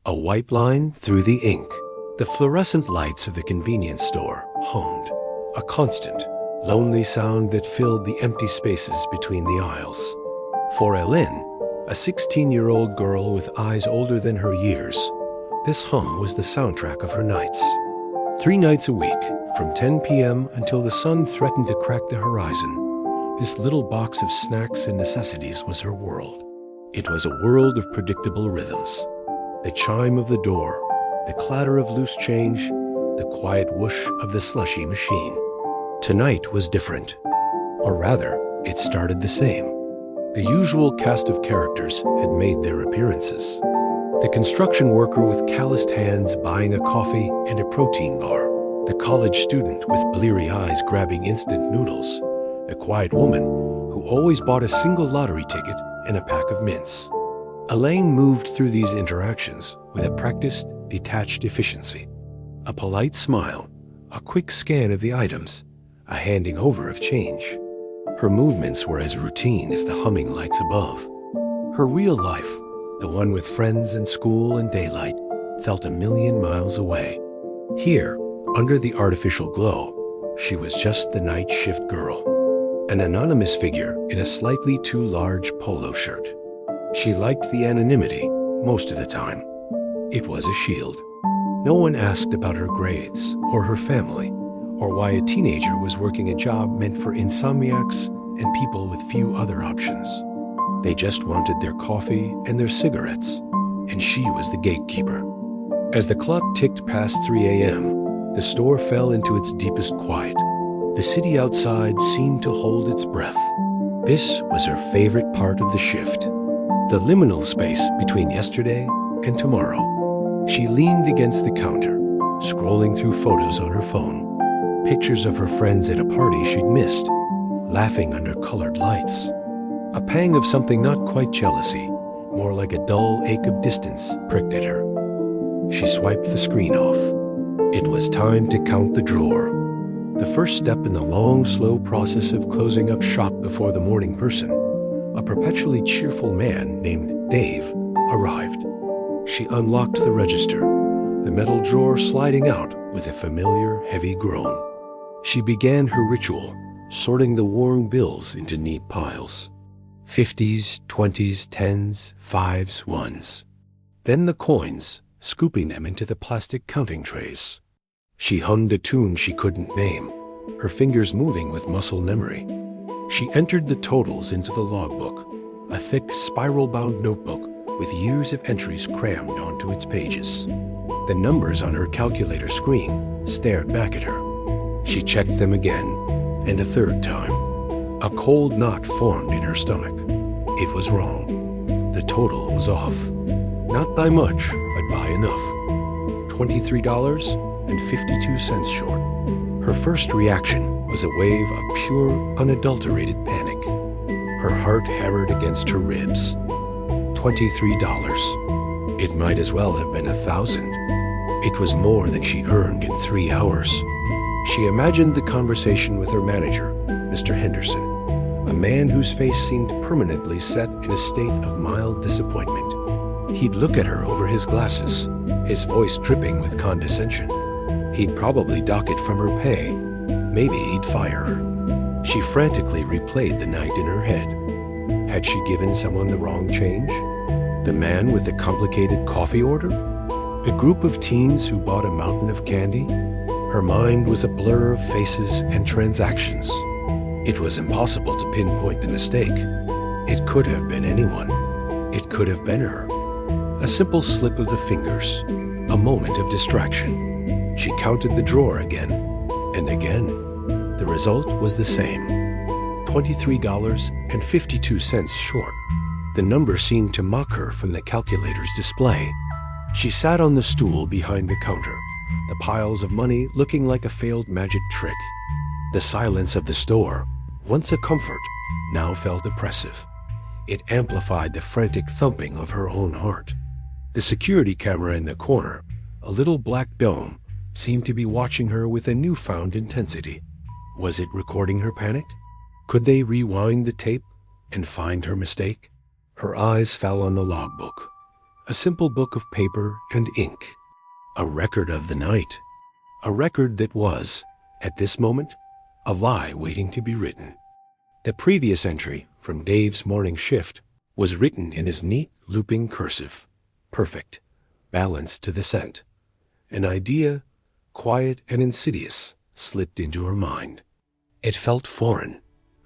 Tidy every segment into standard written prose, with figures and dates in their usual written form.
A white line through the ink. The fluorescent lights of the convenience store hummed, a constant, lonely sound that filled the empty spaces between the aisles. For Ellen, a 16-year-old girl with eyes older than her years, this hum was the soundtrack of her nights. 3 nights a week, from 10 p.m. until the sun threatened to crack the horizon, this little box of snacks and necessities was her world. It was a world of predictable rhythms. The chime of the door, the clatter of loose change, the quiet whoosh of the slushy machine. Tonight was different. Or rather, it started the same. The usual cast of characters had made their appearances. The construction worker with calloused hands buying a coffee and a protein bar. The college student with bleary eyes grabbing instant noodles. The quiet woman who always bought a single lottery ticket and a pack of mints. Elaine moved through these interactions with a practiced, detached efficiency. A polite smile, a quick scan of the items, a handing over of change. Her movements were as routine as the humming lights above. Her real life, the one with friends and school and daylight, felt a million miles away. Here, under the artificial glow, she was just the night shift girl, an anonymous figure in a slightly too large polo shirt. She liked the anonymity most of the time. It was a shield. No one asked about her grades or her family or why a teenager was working a job meant for insomniacs and people with few other options. They just wanted their coffee and their cigarettes, and she was the gatekeeper. As the clock ticked past 3 a.m., the store fell into its deepest quiet. The city outside seemed to hold its breath. This was her favorite part of the shift. The liminal space between yesterday and tomorrow. She leaned against the counter, scrolling through photos on her phone. Pictures of her friends at a party she'd missed, laughing under colored lights. A pang of something not quite jealousy, more like a dull ache of distance, pricked at her. She swiped the screen off. It was time to count the drawer. The first step in the long, slow process of closing up shop before the morning person, a perpetually cheerful man named Dave, arrived. She unlocked the register, the metal drawer sliding out with a familiar, heavy groan. She began her ritual, sorting the worn bills into neat piles. 50s, 20s, 10s, 5s, 1s. Then the coins, scooping them into the plastic counting trays. She hummed a tune she couldn't name, her fingers moving with muscle memory. She entered the totals into the logbook, a thick, spiral-bound notebook with years of entries crammed onto its pages. The numbers on her calculator screen stared back at her. She checked them again, and a third time. A cold knot formed in her stomach. It was wrong. The total was off. Not by much, but by enough. $23.52 short. Her first reaction was a wave of pure, unadulterated panic. Her heart hammered against her ribs. $23. It might as well have been 1,000. It was more than she earned in 3 hours. She imagined the conversation with her manager, Mr. Henderson, a man whose face seemed permanently set in a state of mild disappointment. He'd look at her over his glasses, his voice dripping with condescension. He'd probably dock it from her pay. Maybe he'd fire her. She frantically replayed the night in her head. Had she given someone the wrong change? The man with the complicated coffee order? A group of teens who bought a mountain of candy? Her mind was a blur of faces and transactions. It was impossible to pinpoint the mistake. It could have been anyone. It could have been her. A simple slip of the fingers, a moment of distraction. She counted the drawer again, and again. The result was the same. $23.52 short. The number seemed to mock her from the calculator's display. She sat on the stool behind the counter, the piles of money looking like a failed magic trick. The silence of the store, once a comfort, now felt oppressive. It amplified the frantic thumping of her own heart. The security camera in the corner, a little black dome, seemed to be watching her with a newfound intensity. Was it recording her panic? Could they rewind the tape and find her mistake? Her eyes fell on the logbook. A simple book of paper and ink. A record of the night. A record that was, at this moment, a lie waiting to be written. The previous entry from Dave's morning shift was written in his neat, looping cursive. Perfect. Balanced to the cent. An idea, quiet and insidious, slipped into her mind. It felt foreign,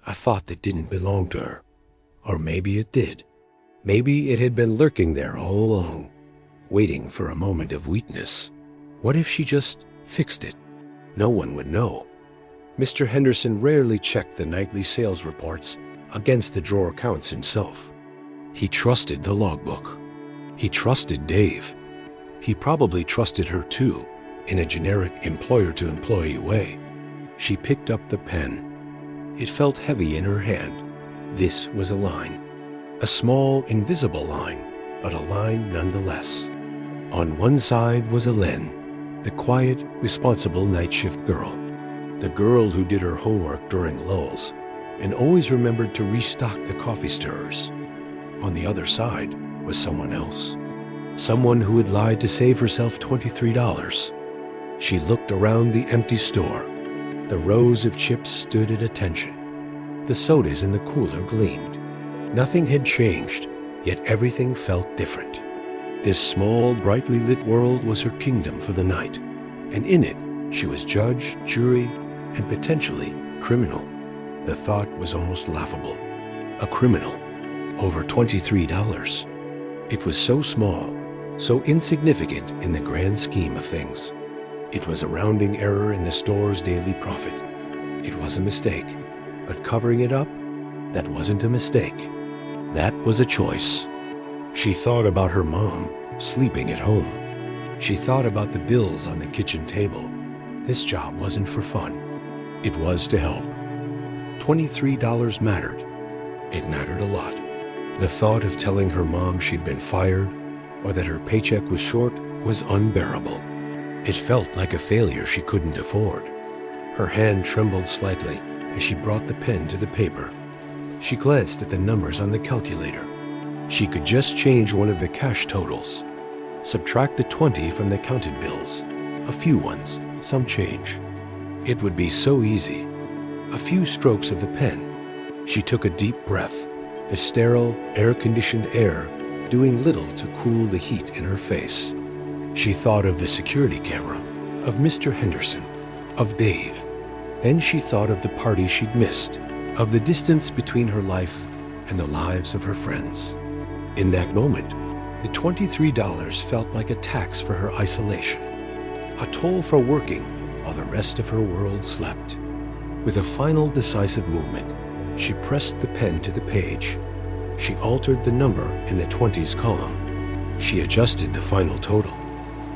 a thought that didn't belong to her. Or maybe it did. Maybe it had been lurking there all along, waiting for a moment of weakness. What if she just fixed it? No one would know. Mr. Henderson rarely checked the nightly sales reports against the drawer counts himself. He trusted the logbook. He trusted Dave. He probably trusted her too, in a generic employer-to-employee way. She picked up the pen. It felt heavy in her hand. This was a line. A small, invisible line, but a line nonetheless. On one side was Ellen, the quiet, responsible night shift girl. The girl who did her homework during lulls and always remembered to restock the coffee stirrers. On the other side was someone else. Someone who had lied to save herself $23. She looked around the empty store. The rows of chips stood at attention. The sodas in the cooler gleamed. Nothing had changed, yet everything felt different. This small, brightly lit world was her kingdom for the night, and in it she was judge, jury, and potentially criminal. The thought was almost laughable. A criminal. Over $23. It was so small, so insignificant in the grand scheme of things. It was a rounding error in the store's daily profit. It was a mistake, but covering it up, that wasn't a mistake. That was a choice. She thought about her mom, sleeping at home. She thought about the bills on the kitchen table. This job wasn't for fun. It was to help. $23 mattered. It mattered a lot. The thought of telling her mom she'd been fired or that her paycheck was short was unbearable. It felt like a failure she couldn't afford. Her hand trembled slightly as she brought the pen to the paper. She glanced at the numbers on the calculator. She could just change one of the cash totals. Subtract the 20 from the counted bills. A few ones, some change. It would be so easy. A few strokes of the pen. She took a deep breath, the sterile, air-conditioned air doing little to cool the heat in her face. She thought of the security camera, of Mr. Henderson, of Dave. Then she thought of the party she'd missed, of the distance between her life and the lives of her friends. In that moment, the $23 felt like a tax for her isolation, a toll for working while the rest of her world slept. With a final decisive movement, she pressed the pen to the page. She altered the number in the 20s column. She adjusted the final total.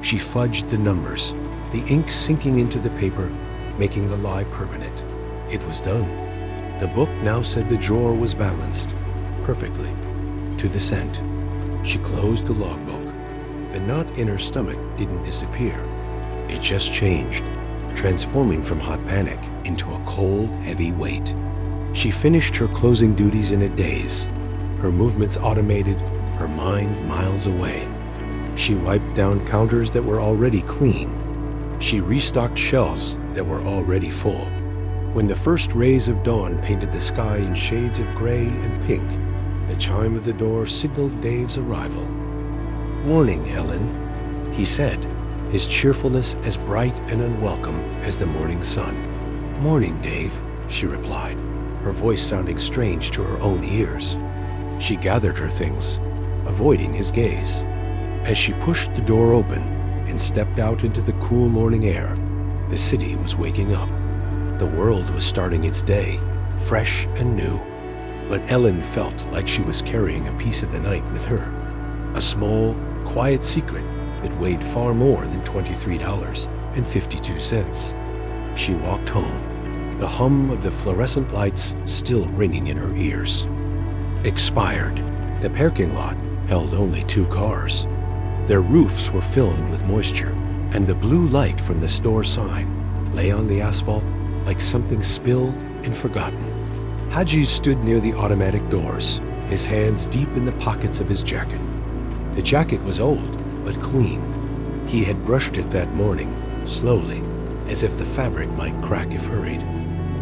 She fudged the numbers, the ink sinking into the paper, making the lie permanent. It was done. The book now said the drawer was balanced, perfectly, to the cent. She closed the logbook. The knot in her stomach didn't disappear. It just changed, transforming from hot panic into a cold, heavy weight. She finished her closing duties in a daze, her movements automated, her mind miles away. She wiped down counters that were already clean. She restocked shelves that were already full. When the first rays of dawn painted the sky in shades of gray and pink, the chime of the door signaled Dave's arrival. "Morning, Ellen," he said, his cheerfulness as bright and unwelcome as the morning sun. "Morning, Dave," she replied, her voice sounding strange to her own ears. She gathered her things, avoiding his gaze. As she pushed the door open and stepped out into the cool morning air, the city was waking up. The world was starting its day, fresh and new. But Ellen felt like she was carrying a piece of the night with her. A small, quiet secret that weighed far more than $23.52. She walked home, the hum of the fluorescent lights still ringing in her ears. Expired. The parking lot held only 2 cars. Their roofs were filled with moisture, and the blue light from the store sign lay on the asphalt like something spilled and forgotten. Haji stood near the automatic doors, his hands deep in the pockets of his jacket. The jacket was old, but clean. He had brushed it that morning, slowly, as if the fabric might crack if hurried.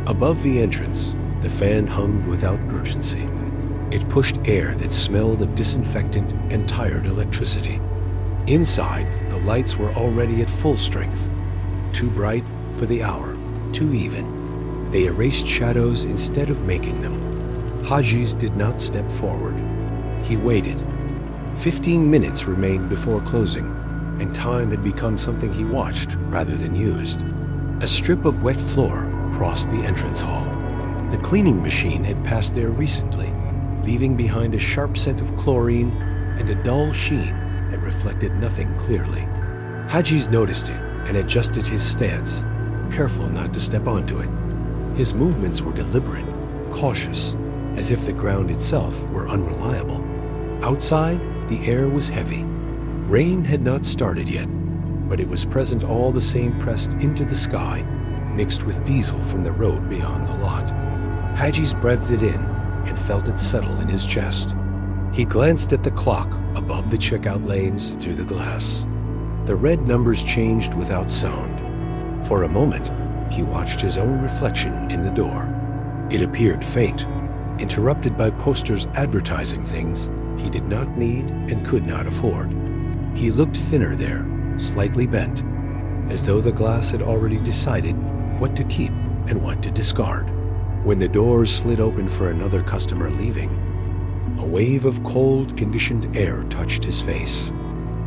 Above the entrance, the fan hummed without urgency. It pushed air that smelled of disinfectant and tired electricity. Inside, the lights were already at full strength. Too bright for the hour, too even. They erased shadows instead of making them. Hajiz did not step forward. He waited. 15 minutes remained before closing, and time had become something he watched rather than used. A strip of wet floor crossed the entrance hall. The cleaning machine had passed there recently, leaving behind a sharp scent of chlorine and a dull sheen that reflected nothing clearly. Hajiz noticed it and adjusted his stance, careful not to step onto it. His movements were deliberate, cautious, as if the ground itself were unreliable. Outside, the air was heavy. Rain had not started yet, but it was present all the same, pressed into the sky, mixed with diesel from the road beyond the lot. Hajiz breathed it in and felt it settle in his chest. He glanced at the clock above the checkout lanes through the glass. The red numbers changed without sound. For a moment, he watched his own reflection in the door. It appeared faint, interrupted by posters advertising things he did not need and could not afford. He looked thinner there, slightly bent, as though the glass had already decided what to keep and what to discard. When the doors slid open for another customer leaving, a wave of cold, conditioned air touched his face.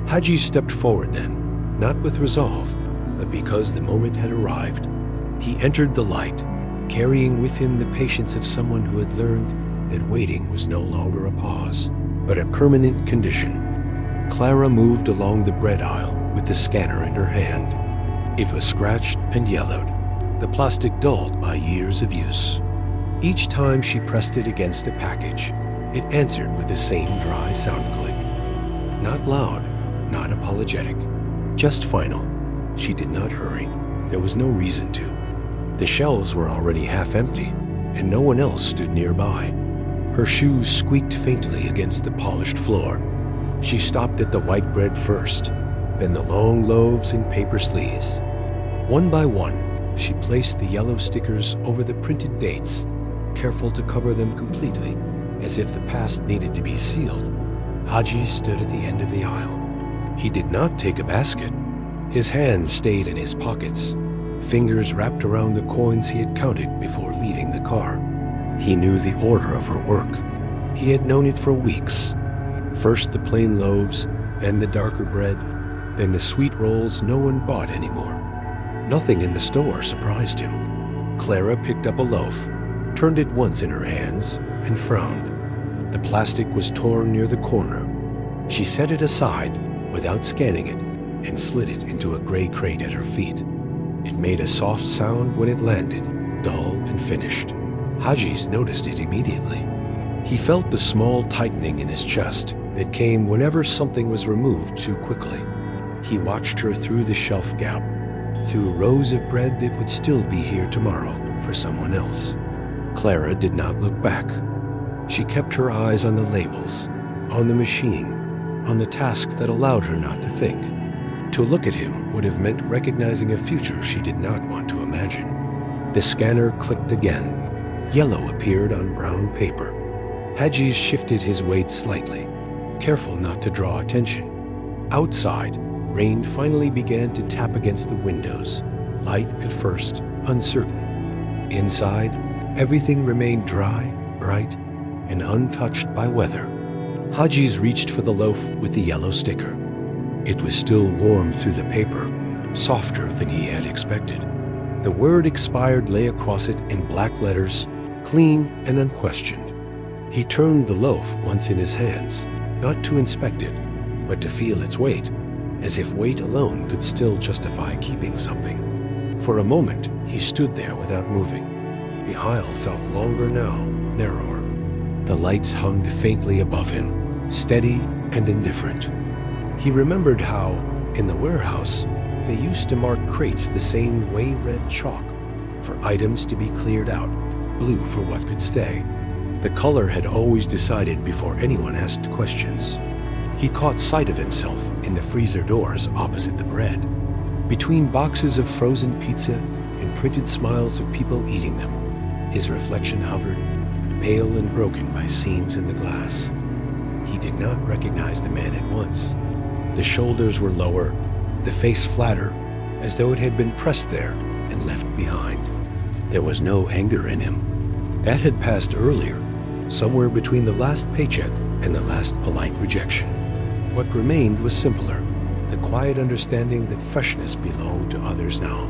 Hajiz stepped forward then, not with resolve, but because the moment had arrived. He entered the light, carrying with him the patience of someone who had learned that waiting was no longer a pause, but a permanent condition. Clara moved along the bread aisle with the scanner in her hand. It was scratched and yellowed, the plastic dulled by years of use. Each time she pressed it against a package, it answered with the same dry sound click. Not loud, not apologetic, just final. She did not hurry. There was no reason to. The shelves were already half empty, and no one else stood nearby. Her shoes squeaked faintly against the polished floor. She stopped at the white bread first, then the long loaves in paper sleeves. One by one, she placed the yellow stickers over the printed dates, careful to cover them completely, as if the past needed to be sealed. Hajiz stood at the end of the aisle. He did not take a basket. His hands stayed in his pockets, fingers wrapped around the coins he had counted before leaving the car. He knew the order of her work. He had known it for weeks. First the plain loaves, then the darker bread, then the sweet rolls no one bought anymore. Nothing in the store surprised him. Clara picked up a loaf, turned it once in her hands, and frowned. The plastic was torn near the corner. She set it aside without scanning it and slid it into a gray crate at her feet. It made a soft sound when it landed, dull and finished. Hajiz noticed it immediately. He felt the small tightening in his chest that came whenever something was removed too quickly. He watched her through the shelf gap, through rows of bread that would still be here tomorrow for someone else. Clara did not look back. She kept her eyes on the labels, on the machine, on the task that allowed her not to think. To look at him would have meant recognizing a future she did not want to imagine. The scanner clicked again. Yellow appeared on brown paper. Hajiz shifted his weight slightly, careful not to draw attention. Outside, rain finally began to tap against the windows, light at first, uncertain. Inside, everything remained dry, bright, and untouched by weather. Hajiz reached for the loaf with the yellow sticker. It was still warm through the paper, softer than he had expected. The word expired lay across it in black letters, clean and unquestioned. He turned the loaf once in his hands, not to inspect it, but to feel its weight, as if weight alone could still justify keeping something. For a moment, he stood there without moving. The aisle felt longer now, narrower. The lights hung faintly above him, steady and indifferent. He remembered how, in the warehouse, they used to mark crates the same way red chalk for items to be cleared out, blue for what could stay. The color had always decided before anyone asked questions. He caught sight of himself in the freezer doors opposite the bread, between boxes of frozen pizza and printed smiles of people eating them. His reflection hovered, pale and broken by seams in the glass. He did not recognize the man at once. The shoulders were lower, the face flatter, as though it had been pressed there and left behind. There was no anger in him. That had passed earlier, somewhere between the last paycheck and the last polite rejection. What remained was simpler, the quiet understanding that freshness belonged to others now.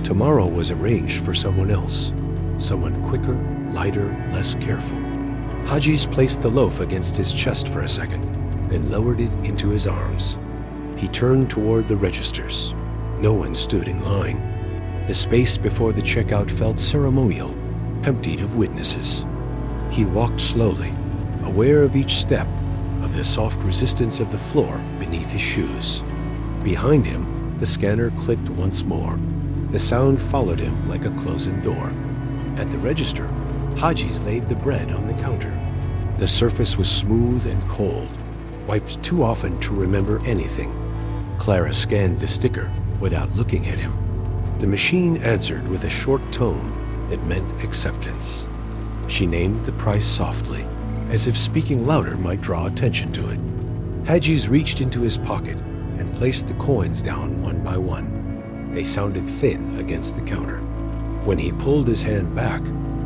Tomorrow was arranged for someone else, someone quicker, lighter, less careful. Hajiz placed the loaf against his chest for a second, then lowered it into his arms. He turned toward the registers. No one stood in line. The space before the checkout felt ceremonial, emptied of witnesses. He walked slowly, aware of each step, of the soft resistance of the floor beneath his shoes. Behind him, the scanner clicked once more. The sound followed him like a closing door. At the register, Hajiz laid the bread on the counter. The surface was smooth and cold, wiped too often to remember anything. Clara scanned the sticker without looking at him. The machine answered with a short tone that meant acceptance. She named the price softly, as if speaking louder might draw attention to it. Hajiz reached into his pocket and placed the coins down one by one. They sounded thin against the counter. When he pulled his hand back,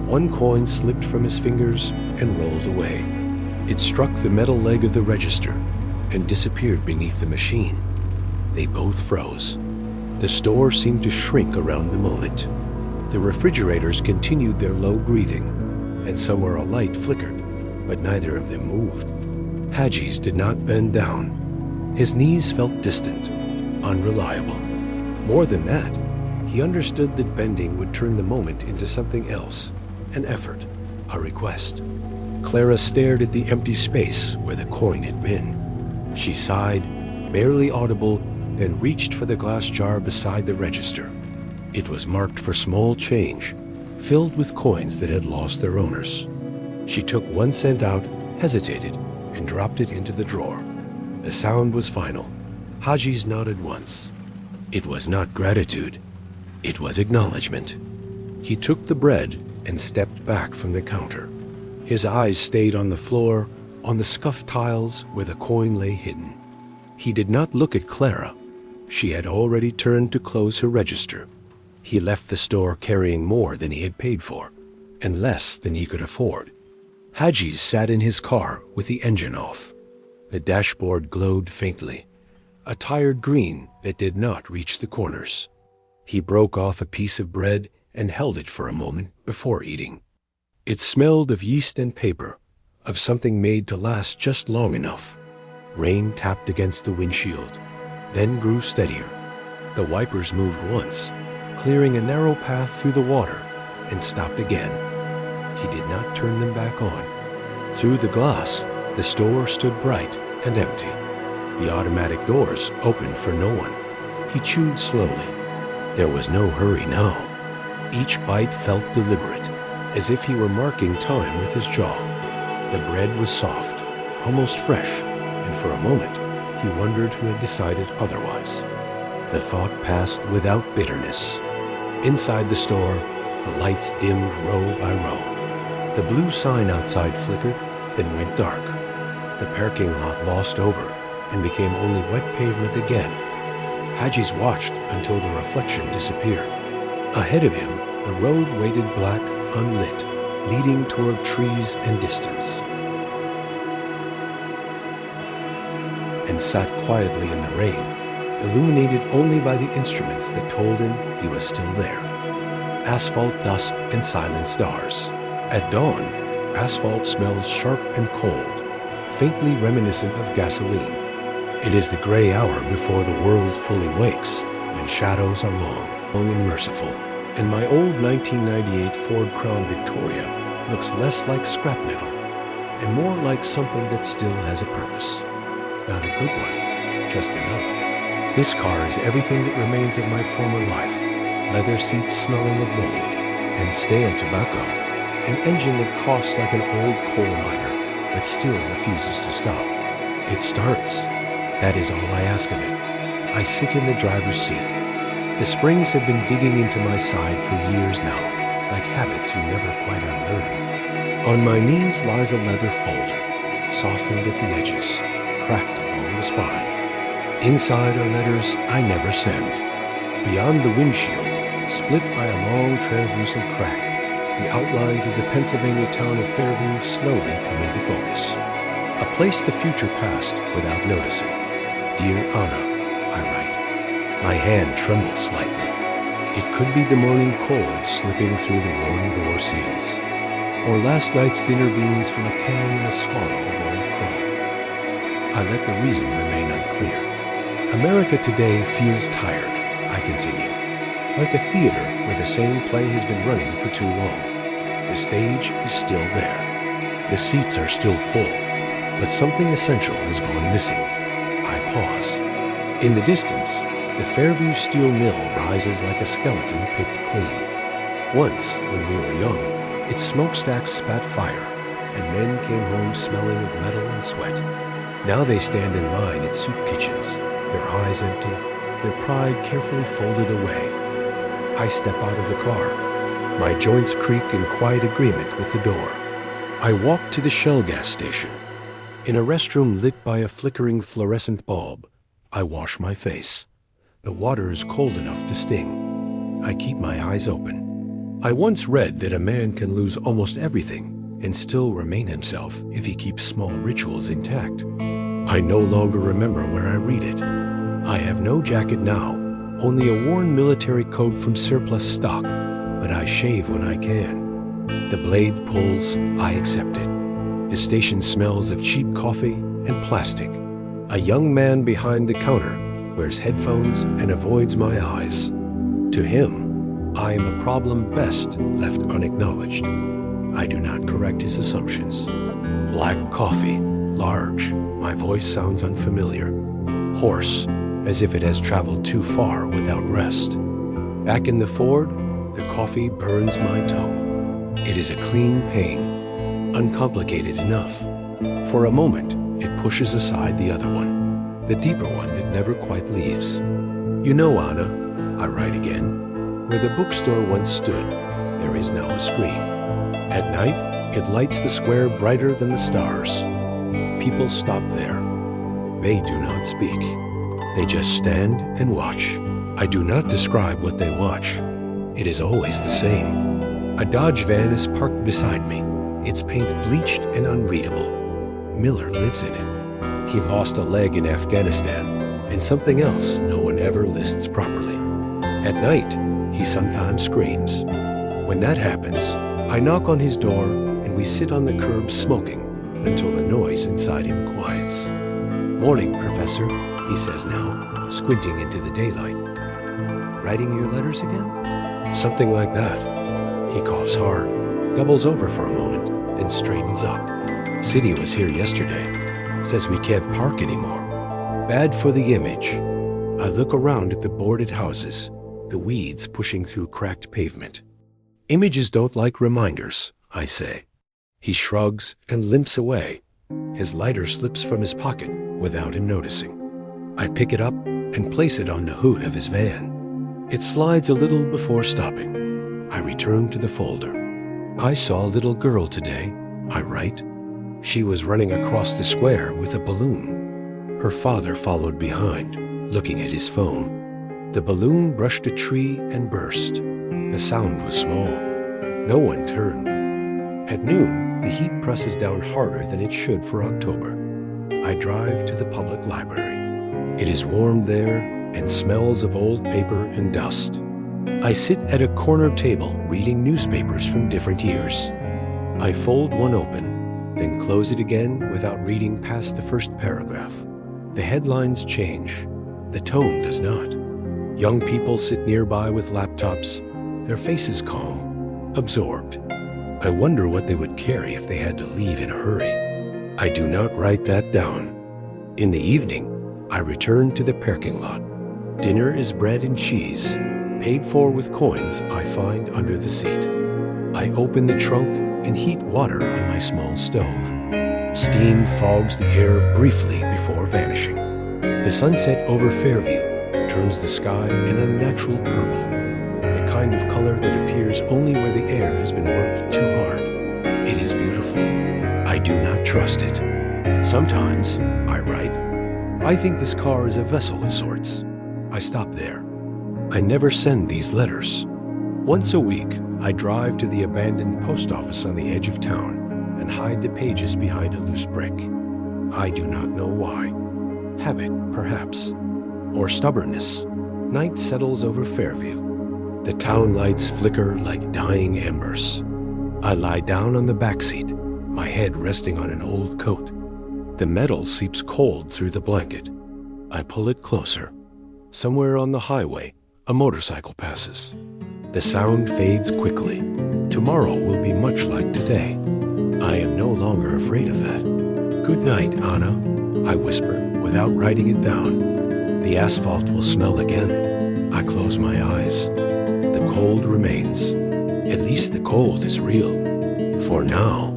one coin slipped from his fingers and rolled away. It struck the metal leg of the register and disappeared beneath the machine. They both froze. The store seemed to shrink around the moment. The refrigerators continued their low breathing, and somewhere a light flickered, but neither of them moved. Hajiz did not bend down. His knees felt distant, unreliable. More than that, he understood that bending would turn the moment into something else, an effort, a request. Clara stared at the empty space where the coin had been. She sighed, barely audible, then reached for the glass jar beside the register. It was marked for small change, filled with coins that had lost their owners. She took 1 cent out, hesitated, and dropped it into the drawer. The sound was final. Hajiz nodded once. It was not gratitude. It was acknowledgement. He took the bread and stepped back from the counter. His eyes stayed on the floor, on the scuffed tiles where the coin lay hidden. He did not look at Clara. She had already turned to close her register. He left the store carrying more than he had paid for, and less than he could afford. Hajiz sat in his car with the engine off. The dashboard glowed faintly, a tired green that did not reach the corners. He broke off a piece of bread and held it for a moment before eating. It smelled of yeast and paper, of something made to last just long enough. Rain tapped against the windshield, then grew steadier. The wipers moved once, clearing a narrow path through the water, and stopped again. He did not turn them back on. Through the glass, the store stood bright and empty. The automatic doors opened for no one. He chewed slowly. There was no hurry now. Each bite felt deliberate, as if he were marking time with his jaw. The bread was soft, almost fresh, and for a moment, he wondered who had decided otherwise. The thought passed without bitterness. Inside the store, the lights dimmed row by row. The blue sign outside flickered, then went dark. The parking lot lost over and became only wet pavement again. Hajiz watched until the reflection disappeared. Ahead of him, the road waited black, unlit, leading toward trees and distance. And sat quietly in the rain, illuminated only by the instruments that told him he was still there. Asphalt dust and silent stars. At dawn, asphalt smells sharp and cold, faintly reminiscent of gasoline. It is the gray hour before the world fully wakes, when shadows are long and merciful, and my old 1998 Ford Crown Victoria looks less like scrap metal and more like something that still has a purpose. Not a good one, just enough. This car is everything that remains of my former life. Leather seats smelling of mold and stale tobacco. An engine that coughs like an old coal miner but still refuses to stop. It starts. That is all I ask of it. I sit in the driver's seat. The springs have been digging into my side for years now, like habits you never quite unlearn. On my knees lies a leather folder, softened at the edges, cracked along the spine. Inside are letters I never send. Beyond the windshield, split by a long translucent crack, the outlines of the Pennsylvania town of Fairview slowly come into focus. A place the future passed without noticing. Dear Anna, I write. My hand trembles slightly. It could be the morning cold slipping through the worn door seals, or last night's dinner beans from a can in a swallow of Old Crow. I let the reason remain unclear. America today feels tired, I continue, like a theater where the same play has been running for too long. The stage is still there. The seats are still full, but something essential has gone missing. I pause. In the distance, the Fairview steel mill rises like a skeleton picked clean. Once, when we were young, its smokestacks spat fire, and men came home smelling of metal and sweat. Now they stand in line at soup kitchens, their eyes empty, their pride carefully folded away. I step out of the car. My joints creak in quiet agreement with the door. I walk to the Shell gas station. In a restroom lit by a flickering fluorescent bulb, I wash my face. The water is cold enough to sting. I keep my eyes open. I once read that a man can lose almost everything and still remain himself if he keeps small rituals intact. I no longer remember where I read it. I have no jacket now, only a worn military coat from surplus stock, but I shave when I can. The blade pulls, I accept it. The station smells of cheap coffee and plastic. A young man behind the counter wears headphones and avoids my eyes. To him, I am a problem best left unacknowledged. I do not correct his assumptions. Black coffee, large. My voice sounds unfamiliar. Hoarse, as if it has traveled too far without rest. Back in the Ford, the coffee burns my toe. It is a clean pain, uncomplicated enough. For a moment, it pushes aside the other one, the deeper one that never quite leaves. You know, Anna, I write again, where the bookstore once stood, there is now a screen. At night, it lights the square brighter than the stars. People stop there. They do not speak. They just stand and watch. I do not describe what they watch. It is always the same. A Dodge van is parked beside me, its paint bleached and unreadable. Miller lives in it. He lost a leg in Afghanistan, and something else no one ever lists properly. At night, he sometimes screams. When that happens, I knock on his door and we sit on the curb smoking until the noise inside him quiets. Morning, Professor, he says now, squinting into the daylight. Writing your letters again? Something like that. He coughs hard, doubles over for a moment, then straightens up. City was here yesterday. Says we can't park anymore. Bad for the image. I look around at the boarded houses, the weeds pushing through cracked pavement. Images don't like reminders, I say. He shrugs and limps away. His lighter slips from his pocket without him noticing. I pick it up and place it on the hood of his van. It slides a little before stopping. I return to the folder. I saw a little girl today, I write. She was running across the square with a balloon. Her father followed behind, looking at his phone. The balloon brushed a tree and burst. The sound was small. No one turned. At noon, the heat presses down harder than it should for October. I drive to the public library. It is warm there and smells of old paper and dust. I sit at a corner table reading newspapers from different years. I fold one open, then close it again without reading past the first paragraph. The headlines change. The tone does not. Young people sit nearby with laptops, their faces calm, absorbed. I wonder what they would carry if they had to leave in a hurry. I do not write that down. In the evening, I return to the parking lot. Dinner is bread and cheese, paid for with coins I find under the seat. I open the trunk and heat water on my small stove. Steam fogs the air briefly before vanishing. The sunset over Fairview turns the sky an unnatural purple, the kind of color that appears only where the air has been worked too hard. It is beautiful. I do not trust it. Sometimes, I write, I think this car is a vessel of sorts. I stop there. I never send these letters. Once a week, I drive to the abandoned post office on the edge of town and hide the pages behind a loose brick. I do not know why. Habit, perhaps. Or stubbornness. Night settles over Fairview. The town lights flicker like dying embers. I lie down on the back seat, my head resting on an old coat. The metal seeps cold through the blanket. I pull it closer. Somewhere on the highway, a motorcycle passes. The sound fades quickly. Tomorrow will be much like today. I am no longer afraid of that. Good night, Anna, I whisper without writing it down. The asphalt will smell again. I close my eyes. The cold remains. At least the cold is real. For now.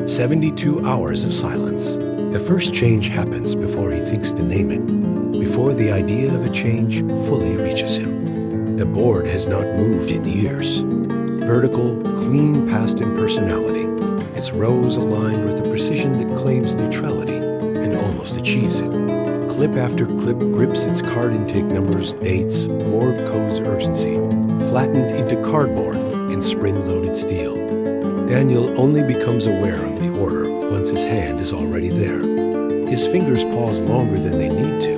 72 hours of silence. The first change happens before he thinks to name it, before the idea of a change fully reaches him. The board has not moved in years. Vertical, clean past impersonality, its rows aligned with a precision that claims neutrality and almost achieves it. Clip after clip grips its card intake numbers, dates, board codes, urgency, flattened into cardboard and spring-loaded steel. Daniel only becomes aware of the order once his hand is already there. His fingers pause longer than they need to,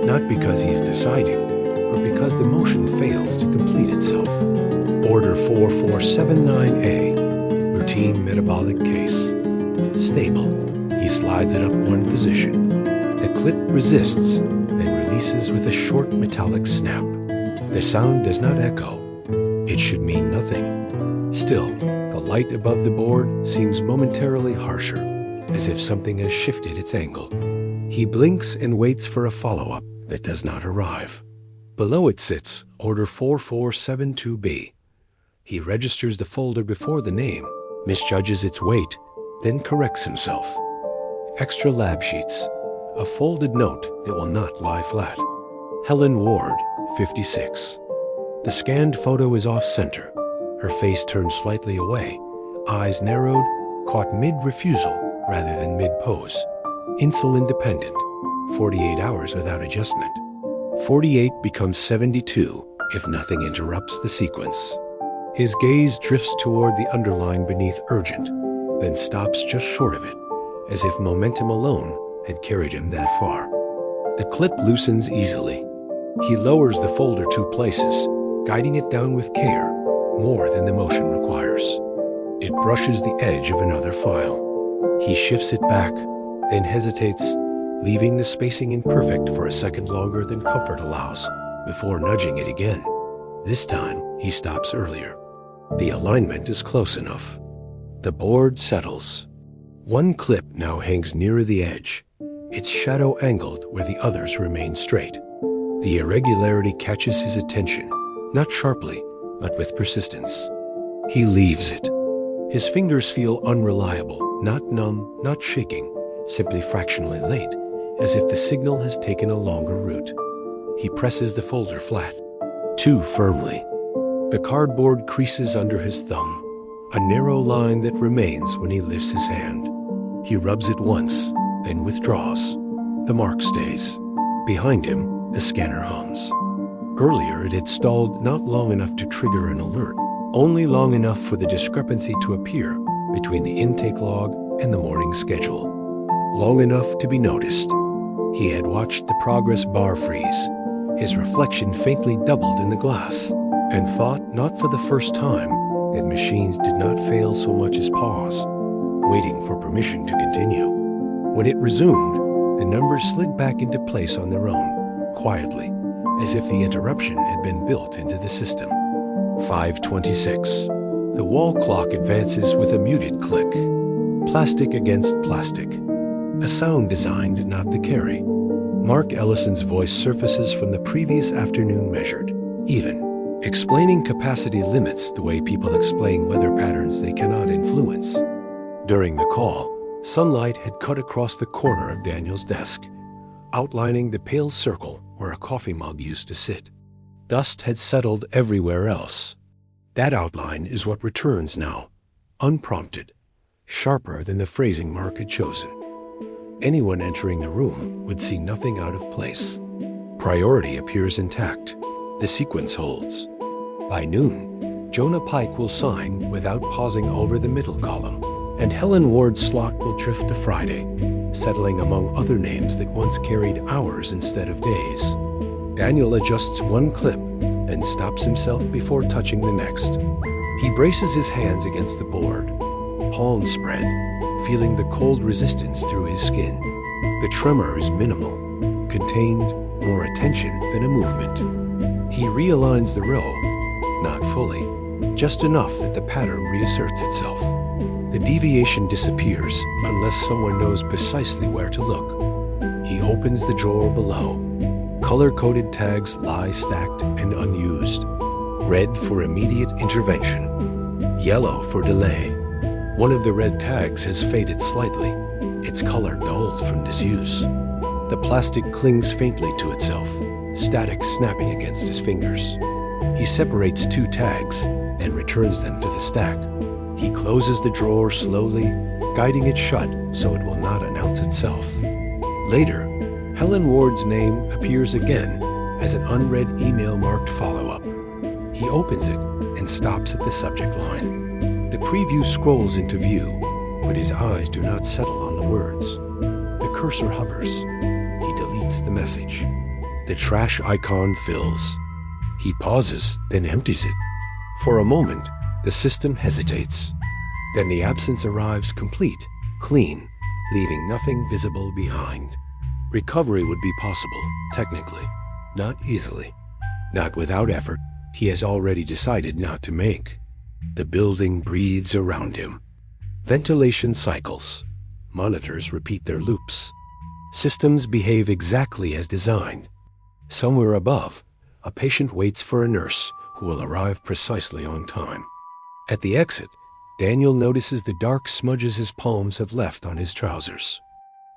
not because he is deciding, but because the motion fails to complete itself. Order 4479A, routine metabolic case. Stable. He slides it up one position. The clip resists, then releases with a short metallic snap. The sound does not echo. It should mean nothing. Still, the light above the board seems momentarily harsher, as if something has shifted its angle. He blinks and waits for a follow-up that does not arrive. Below it sits Order 4472B. He registers the folder before the name, misjudges its weight, then corrects himself. Extra lab sheets. A folded note that will not lie flat. Helen Ward, 56. The scanned photo is off-center. Her face turned slightly away, eyes narrowed, caught mid-refusal rather than mid-pose. Insulin-dependent, 48 hours without adjustment. 48 becomes 72 if nothing interrupts the sequence. His gaze drifts toward the underline beneath urgent, then stops just short of it, as if momentum alone had carried him that far. The clip loosens easily. He lowers the folder 2 places, guiding it down with care, more than the motion requires. It brushes the edge of another file. He shifts it back, then hesitates, leaving the spacing imperfect for a second longer than comfort allows, before nudging it again. This time, he stops earlier. The alignment is close enough. The board settles. One clip now hangs nearer the edge, its shadow angled where the others remain straight. The irregularity catches his attention, not sharply, but with persistence. He leaves it. His fingers feel unreliable, not numb, not shaking, simply fractionally late, as if the signal has taken a longer route. He presses the folder flat, too firmly. The cardboard creases under his thumb, a narrow line that remains when he lifts his hand. He rubs it once, then withdraws. The mark stays. Behind him, the scanner hums. Earlier, it had stalled not long enough to trigger an alert, only long enough for the discrepancy to appear between the intake log and the morning schedule. Long enough to be noticed. He had watched the progress bar freeze, his reflection faintly doubled in the glass, and thought not for the first time that machines did not fail so much as pause, waiting for permission to continue. When it resumed, the numbers slid back into place on their own, quietly, as if the interruption had been built into the system. 5:26. The wall clock advances with a muted click. Plastic against plastic. A sound designed not to carry. Mark Ellison's voice surfaces from the previous afternoon measured, even, explaining capacity limits the way people explain weather patterns they cannot influence. During the call, Sunlight had cut across the corner of Daniel's desk, outlining the pale circle where a coffee mug used to sit. Dust had settled everywhere else. That outline is what returns now, unprompted, sharper than the phrasing Mark had chosen. Anyone entering the room would see nothing out of place. Priority appears intact. The sequence holds. By noon, Jonah Pike will sign without pausing over the middle column, and Helen Ward's slot will drift to Friday, settling among other names that once carried hours instead of days. Daniel adjusts one clip, then stops himself before touching the next. He braces his hands against the board, palms spread, feeling the cold resistance through his skin. The tremor is minimal, contained, more attention than a movement. He realigns the row, not fully, just enough that the pattern reasserts itself. The deviation disappears unless someone knows precisely where to look. He opens the drawer below. Color-coded tags lie stacked and unused. Red for immediate intervention. Yellow for delay. One of the red tags has faded slightly, its color dulled from disuse. The plastic clings faintly to itself, static snapping against his fingers. He separates two tags, then returns them to the stack. He closes the drawer slowly, guiding it shut so it will not announce itself. Later, Helen Ward's name appears again as an unread email marked follow-up. He opens it and stops at the subject line. The preview scrolls into view, but his eyes do not settle on the words. The cursor hovers. He deletes the message. The trash icon fills. He pauses, then empties it. For a moment, the system hesitates. Then the absence arrives complete, clean, leaving nothing visible behind. Recovery would be possible, technically, not easily. Not without effort he has already decided not to make. The building breathes around him. Ventilation cycles. Monitors repeat their loops. Systems behave exactly as designed. Somewhere above, a patient waits for a nurse who will arrive precisely on time. At the exit, Daniel notices the dark smudges his palms have left on his trousers.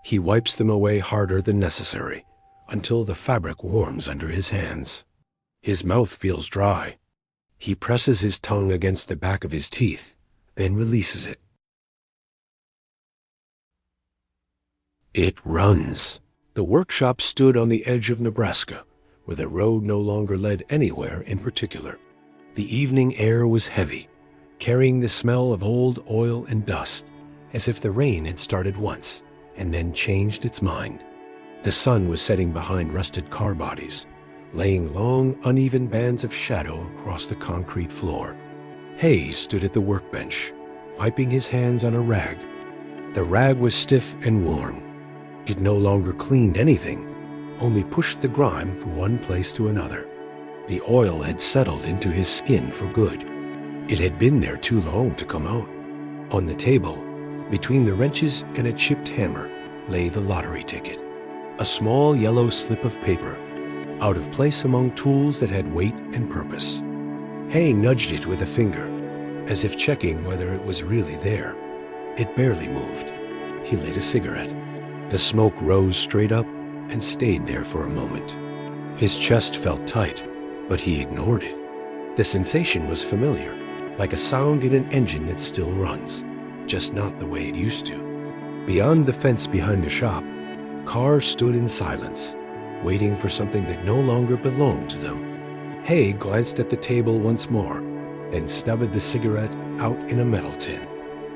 He wipes them away harder than necessary, until the fabric warms under his hands. His mouth feels dry. He presses his tongue against the back of his teeth, then releases it. It runs. The workshop stood on the edge of Nebraska, where the road no longer led anywhere in particular. The evening air was heavy, carrying the smell of old oil and dust, as if the rain had started once and then changed its mind. The sun was setting behind rusted car bodies, laying long, uneven bands of shadow across the concrete floor. Hayes stood at the workbench, wiping his hands on a rag. The rag was stiff and worn. It no longer cleaned anything, only pushed the grime from one place to another. The oil had settled into his skin for good. It had been there too long to come out. On the table, between the wrenches and a chipped hammer, lay the lottery ticket. A small yellow slip of paper, out of place among tools that had weight and purpose. Hay nudged it with a finger, as if checking whether it was really there. It barely moved. He lit a cigarette. The smoke rose straight up and stayed there for a moment. His chest felt tight, but he ignored it. The sensation was familiar, like a sound in an engine that still runs, just not the way it used to. Beyond the fence behind the shop, cars stood in silence, waiting for something that no longer belonged to them. Hay glanced at the table once more, then stubbed the cigarette out in a metal tin.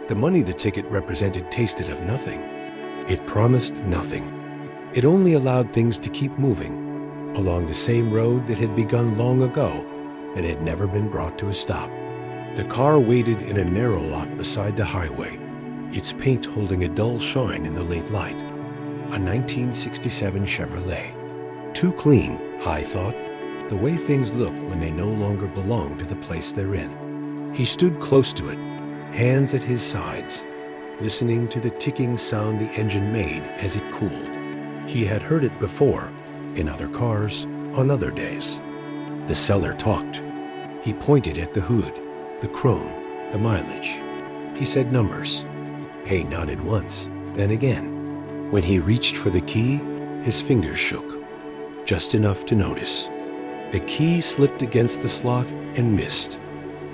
The money the ticket represented tasted of nothing. It promised nothing. It only allowed things to keep moving along the same road that had begun long ago and had never been brought to a stop. The car waited in a narrow lot beside the highway, its paint holding a dull shine in the late light. A 1967 Chevrolet. Too clean, Hay thought, the way things look when they no longer belong to the place they're in. He stood close to it, hands at his sides, listening to the ticking sound the engine made as it cooled. He had heard it before, in other cars, on other days. The seller talked. He pointed at the hood, the chrome, the mileage. He said numbers. Hay nodded once, then again. When he reached for the key, his fingers shook, just enough to notice. The key slipped against the slot and missed.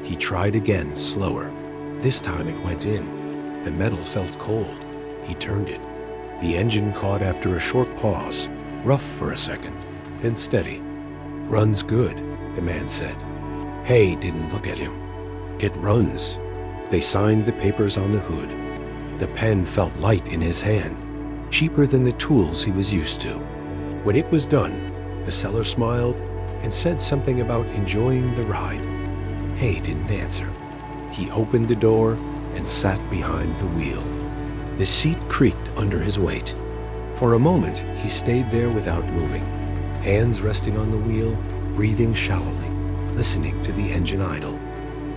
He tried again, slower. This time it went in. The metal felt cold. He turned it. The engine caught after a short pause, rough for a second, then steady. "Runs good," the man said. Hay didn't look at him. "It runs." They signed the papers on the hood. The pen felt light in his hand, cheaper than the tools he was used to. When it was done, the seller smiled and said something about enjoying the ride. Hay didn't answer. He opened the door and sat behind the wheel. The seat creaked under his weight. For a moment, he stayed there without moving, hands resting on the wheel, breathing shallowly, listening to the engine idle.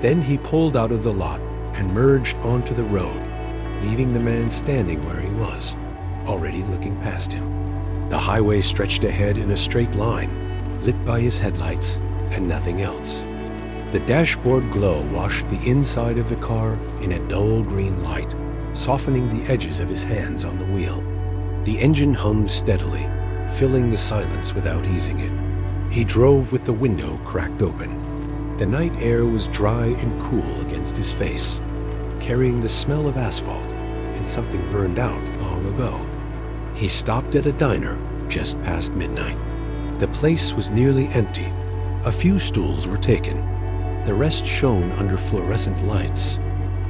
Then he pulled out of the lot and merged onto the road, leaving the man standing where he was, already looking past him. The highway stretched ahead in a straight line, lit by his headlights and nothing else. The dashboard glow washed the inside of the car in a dull green light, softening the edges of his hands on the wheel. The engine hummed steadily, filling the silence without easing it. He drove with the window cracked open. The night air was dry and cool against his face, carrying the smell of asphalt and something burned out long ago. He stopped at a diner just past midnight. The place was nearly empty. A few stools were taken. The rest shone under fluorescent lights.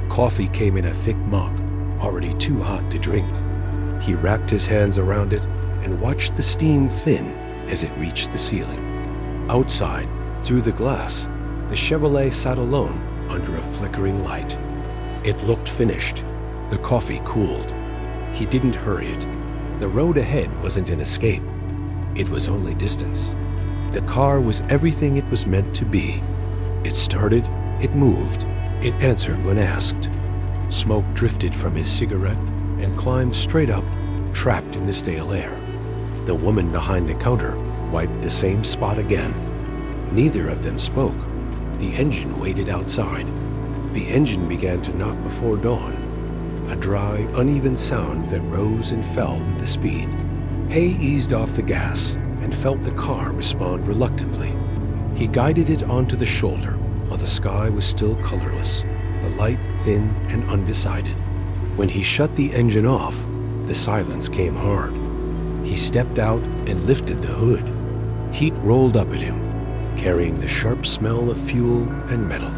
Coffee came in a thick mug, already too hot to drink. He wrapped his hands around it and watched the steam thin as it reached the ceiling. Outside, through the glass, the Chevrolet sat alone under a flickering light. It looked finished. The coffee cooled. He didn't hurry it. The road ahead wasn't an escape. It was only distance. The car was everything it was meant to be. It started, it moved, it answered when asked. Smoke drifted from his cigarette and climbed straight up, trapped in the stale air. The woman behind the counter wiped the same spot again. Neither of them spoke. The engine waited outside. The engine began to knock before dawn, a dry, uneven sound that rose and fell with the speed. Hay eased off the gas and felt the car respond reluctantly. He guided it onto the shoulder while the sky was still colorless, the light thin and undecided. When he shut the engine off, the silence came hard. He stepped out and lifted the hood. Heat rolled up at him, carrying the sharp smell of fuel and metal.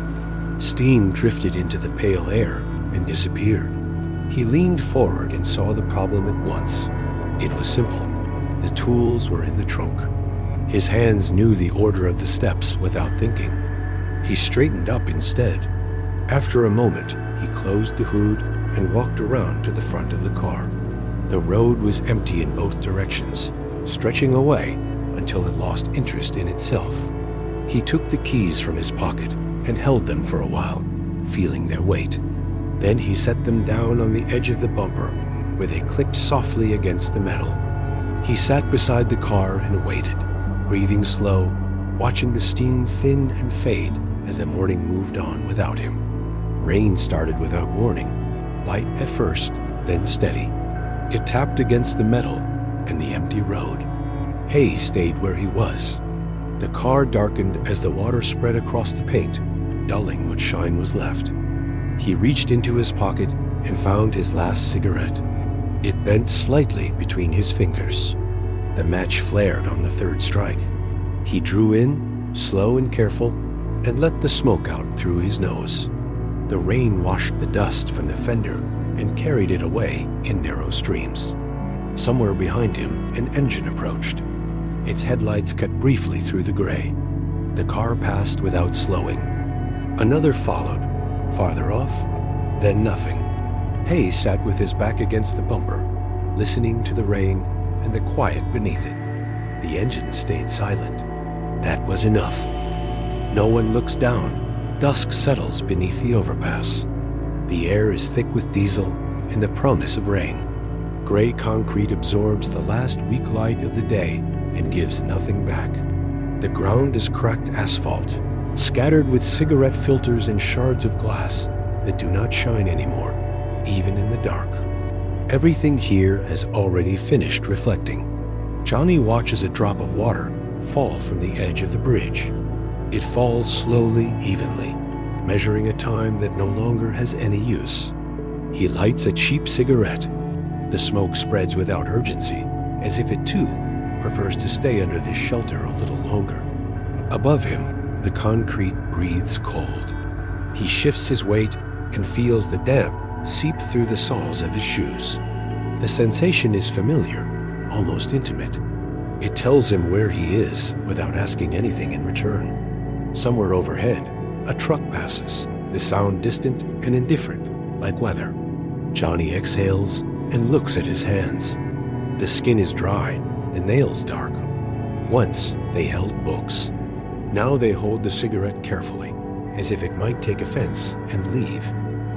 Steam drifted into the pale air and disappeared. He leaned forward and saw the problem at once. It was simple. The tools were in the trunk. His hands knew the order of the steps without thinking. He straightened up instead. After a moment, he closed the hood and walked around to the front of the car. The road was empty in both directions, stretching away until it lost interest in itself. He took the keys from his pocket and held them for a while, feeling their weight. Then he set them down on the edge of the bumper, where they clicked softly against the metal. He sat beside the car and waited, breathing slow, watching the steam thin and fade as the morning moved on without him. Rain started without warning, light at first, then steady. It tapped against the metal and the empty road. Hay stayed where he was. The car darkened as the water spread across the paint, dulling what shine was left. He reached into his pocket and found his last cigarette. It bent slightly between his fingers. The match flared on the third strike. He drew in, slow and careful, and let the smoke out through his nose. The rain washed the dust from the fender and carried it away in narrow streams. Somewhere behind him, an engine approached. Its headlights cut briefly through the gray. The car passed without slowing. Another followed, farther off, then nothing. Hay sat with his back against the bumper, listening to the rain and the quiet beneath it. The engine stayed silent. That was enough. No one looks down. Dusk settles beneath the overpass. The air is thick with diesel and the promise of rain. Gray concrete absorbs the last weak light of the day and gives nothing back. The ground is cracked asphalt, scattered with cigarette filters and shards of glass that do not shine anymore, even in the dark. Everything here has already finished reflecting. Johnny watches a drop of water fall from the edge of the bridge. It falls slowly, evenly, measuring a time that no longer has any use. He lights a cheap cigarette. The smoke spreads without urgency, as if it too prefers to stay under this shelter a little longer. Above him, the concrete breathes cold. He shifts his weight and feels the damp seep through the soles of his shoes. The sensation is familiar, almost intimate. It tells him where he is without asking anything in return. Somewhere overhead, a truck passes, the sound distant and indifferent, like weather. Johnny exhales and looks at his hands. The skin is dry, the nails dark. Once they held books. Now they hold the cigarette carefully, as if it might take offense and leave.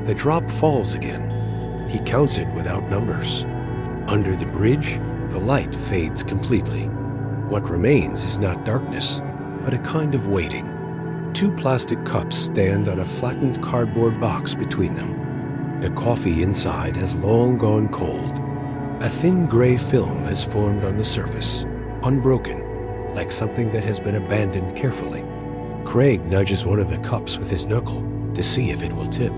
The drop falls again. He counts it without numbers. Under the bridge, the light fades completely. What remains is not darkness, but a kind of waiting. Two plastic cups stand on a flattened cardboard box between them. The coffee inside has long gone cold. A thin gray film has formed on the surface, unbroken, like something that has been abandoned carefully. Craig nudges one of the cups with his knuckle to see if it will tip.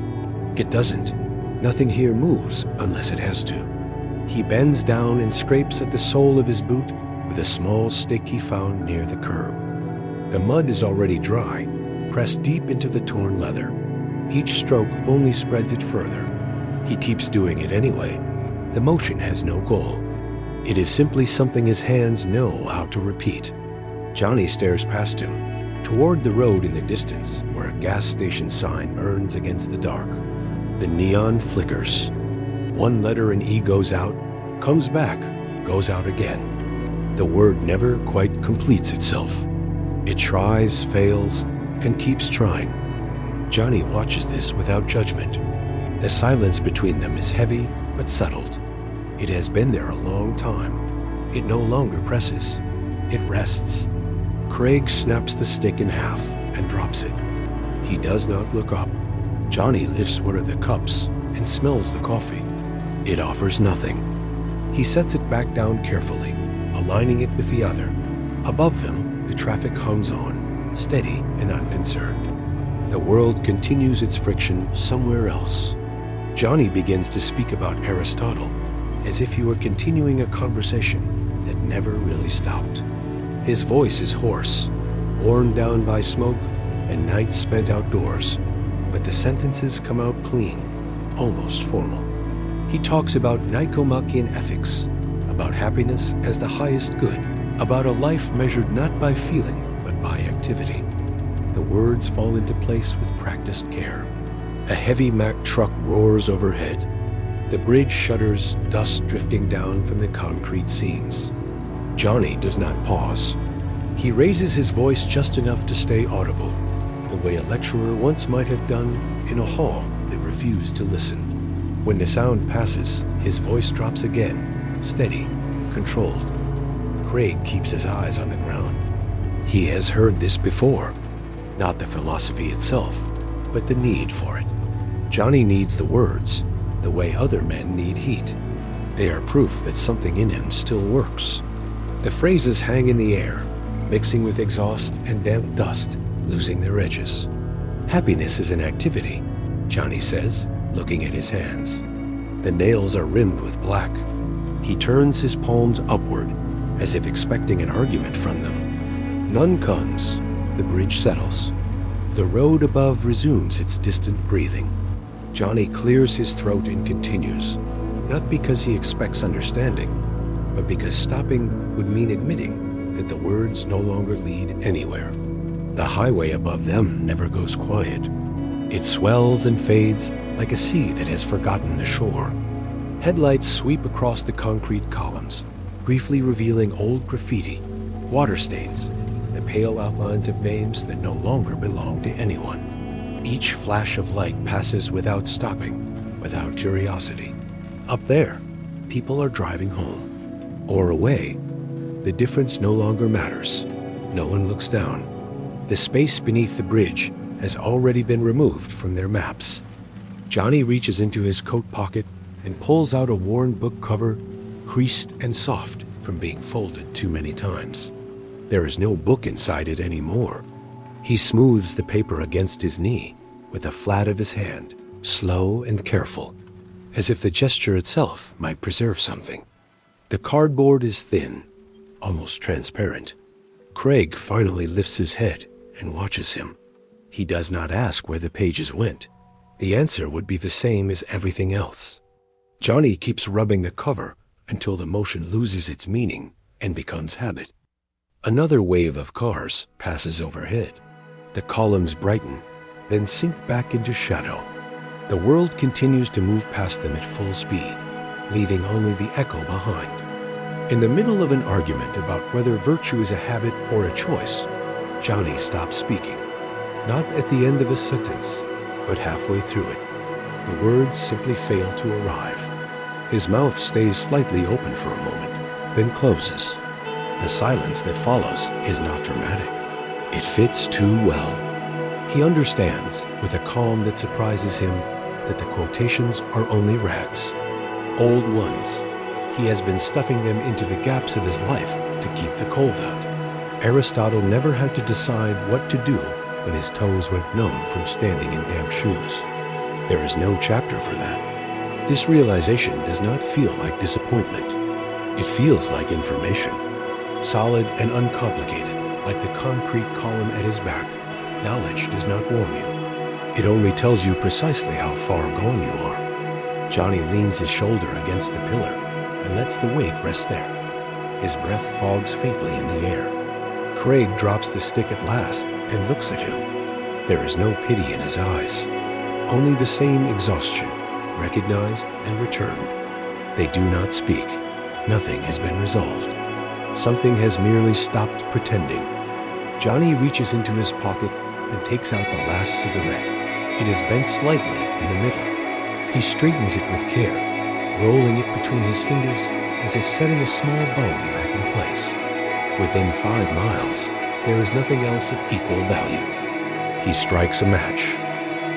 It doesn't. Nothing here moves unless it has to. He bends down and scrapes at the sole of his boot with a small stick he found near the curb. The mud is already dry, pressed deep into the torn leather. Each stroke only spreads it further. He keeps doing it anyway. The motion has no goal. It is simply something his hands know how to repeat. Johnny stares past him, toward the road in the distance where a gas station sign burns against the dark. The neon flickers. One letter in E goes out, comes back, goes out again. The word never quite completes itself. It tries, fails, and keeps trying. Johnny watches this without judgment. The silence between them is heavy but settled. It has been there a long time. It no longer presses. It rests. Craig snaps the stick in half and drops it. He does not look up. Johnny lifts one of the cups and smells the coffee. It offers nothing. He sets it back down carefully, aligning it with the other. Above them, the traffic hums on, steady and unconcerned. The world continues its friction somewhere else. Johnny begins to speak about Aristotle, as if he were continuing a conversation that never really stopped. His voice is hoarse, worn down by smoke and nights spent outdoors, but the sentences come out clean, almost formal. He talks about Nicomachean ethics, about happiness as the highest good, about a life measured not by feeling, but by activity. The words fall into place with practiced care. A heavy Mack truck roars overhead. The bridge shudders, dust drifting down from the concrete seams. Johnny does not pause. He raises his voice just enough to stay audible, the way a lecturer once might have done in a hall that refused to listen. When the sound passes, his voice drops again, steady, controlled. Craig keeps his eyes on the ground. He has heard this before. Not the philosophy itself, but the need for it. Johnny needs the words, the way other men need heat. They are proof that something in him still works. The phrases hang in the air, mixing with exhaust and damp dust, losing their edges. Happiness is an activity, Johnny says, looking at his hands. The nails are rimmed with black. He turns his palms upward, as if expecting an argument from them. None comes. The bridge settles. The road above resumes its distant breathing. Johnny clears his throat and continues, not because he expects understanding, but because stopping would mean admitting that the words no longer lead anywhere. The highway above them never goes quiet. It swells and fades like a sea that has forgotten the shore. Headlights sweep across the concrete columns, briefly revealing old graffiti, water stains, the pale outlines of names that no longer belong to anyone. Each flash of light passes without stopping, without curiosity. Up there, people are driving home. Or away. The difference no longer matters. No one looks down. The space beneath the bridge has already been removed from their maps. Johnny reaches into his coat pocket and pulls out a worn book cover, creased and soft from being folded too many times. There is no book inside it anymore. He smooths the paper against his knee with the flat of his hand, slow and careful, as if the gesture itself might preserve something. The cardboard is thin, almost transparent. Craig finally lifts his head and watches him. He does not ask where the pages went. The answer would be the same as everything else. Johnny keeps rubbing the cover until the motion loses its meaning and becomes habit. Another wave of cars passes overhead. The columns brighten, then sink back into shadow. The world continues to move past them at full speed, leaving only the echo behind. In the middle of an argument about whether virtue is a habit or a choice, Johnny stops speaking. Not at the end of a sentence, but halfway through it. The words simply fail to arrive. His mouth stays slightly open for a moment, then closes. The silence that follows is not dramatic. It fits too well. He understands, with a calm that surprises him, that the quotations are only rags. Old ones. He has been stuffing them into the gaps of his life to keep the cold out. Aristotle never had to decide what to do when his toes went numb from standing in damp shoes. There is no chapter for that. This realization does not feel like disappointment. It feels like information. Solid and uncomplicated, like the concrete column at his back. Knowledge does not warn you. It only tells you precisely how far gone you are. Johnny leans his shoulder against the pillar and lets the weight rest there. His breath fogs faintly in the air. Craig drops the stick at last and looks at him. There is no pity in his eyes, only the same exhaustion, recognized and returned. They do not speak. Nothing has been resolved. Something has merely stopped pretending. Johnny reaches into his pocket and takes out the last cigarette. It is bent slightly in the middle. He straightens it with care, rolling it between his fingers as if setting a small bone back in place. Within 5 miles, there is nothing else of equal value. He strikes a match.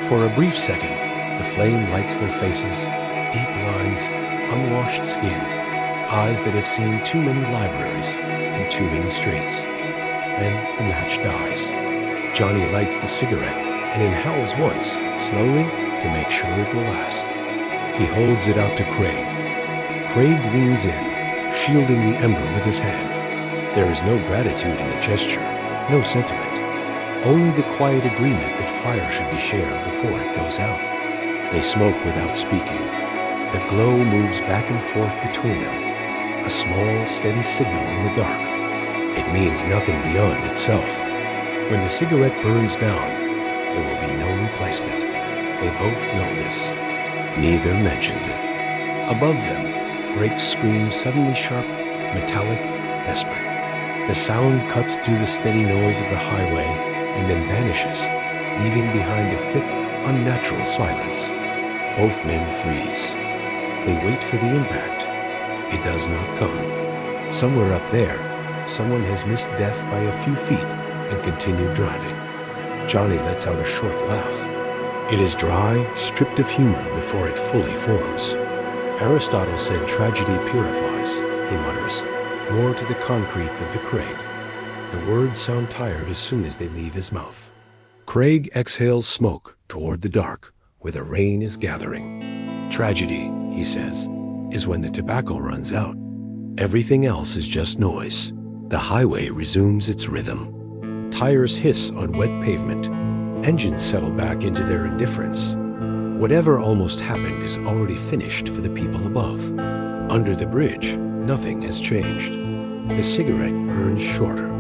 For a brief second, the flame lights their faces, deep lines, unwashed skin, eyes that have seen too many libraries and too many streets. Then the match dies. Johnny lights the cigarette and inhales once, slowly, to make sure it will last. He holds it out to Craig. Craig leans in, shielding the ember with his hand. There is no gratitude in the gesture, no sentiment. Only the quiet agreement that fire should be shared before it goes out. They smoke without speaking. The glow moves back and forth between them, a small, steady signal in the dark. It means nothing beyond itself. When the cigarette burns down, there will be no replacement. They both know this. Neither mentions it. Above them, brakes scream suddenly sharp, metallic, desperate. The sound cuts through the steady noise of the highway and then vanishes, leaving behind a thick, unnatural silence. Both men freeze. They wait for the impact. It does not come. Somewhere up there, someone has missed death by a few feet and continued driving. Johnny lets out a short laugh. It is dry, stripped of humor before it fully forms. Aristotle said tragedy purifies, he mutters, more to the concrete than to Craig. The words sound tired as soon as they leave his mouth. Craig exhales smoke toward the dark, where the rain is gathering. Tragedy, he says, is when the tobacco runs out. Everything else is just noise. The highway resumes its rhythm. Tires hiss on wet pavement. Engines settle back into their indifference. Whatever almost happened is already finished for the people above. Under the bridge, nothing has changed. The cigarette burns shorter.